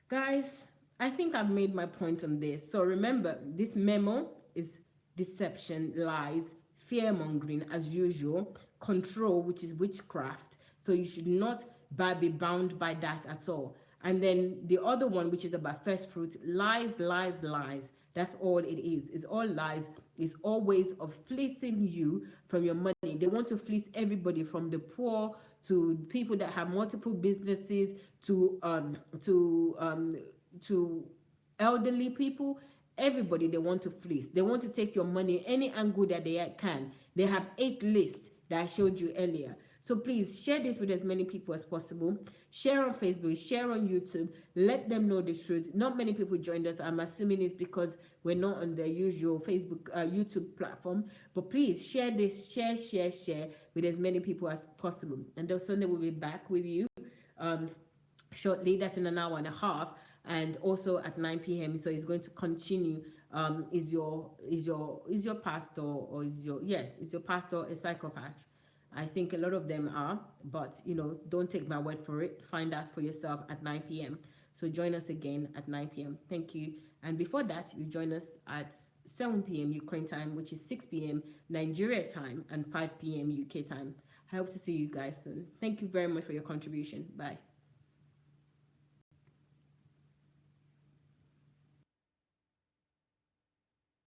Guys, I think I've made my point on this. So remember, this memo is deception, lies, fear-mongering as usual, control, which is witchcraft. So you should not be bound by that at all. And then the other one, which is about first fruit, lies. That's all it is. It's all lies. It's all ways of fleecing you from your money. They want to fleece everybody, from the poor to people that have multiple businesses to elderly people. Everybody they want to fleece. They want to take your money any angle that they can. They have 8 lists that I showed you earlier. So please share this with as many people as possible. Share on Facebook, share on YouTube. Let them know the truth. Not many people joined us. I'm assuming it's because we're not on the usual Facebook, YouTube platform. But please share this, share with as many people as possible. And then Sunday we'll be back with you. shortly. That's in an hour and a half, and also at 9 p.m. So it's going to continue. Is your pastor, or is your pastor a psychopath? I think a lot of them are, but don't take my word for it. Find out for yourself at 9 p.m. So join us again at 9 p.m. Thank you. And before that, you join us at 7 p.m. Ukraine time, which is 6 p.m. Nigeria time, and 5 p.m. UK time. I hope to see you guys soon. Thank you very much for your contribution. Bye.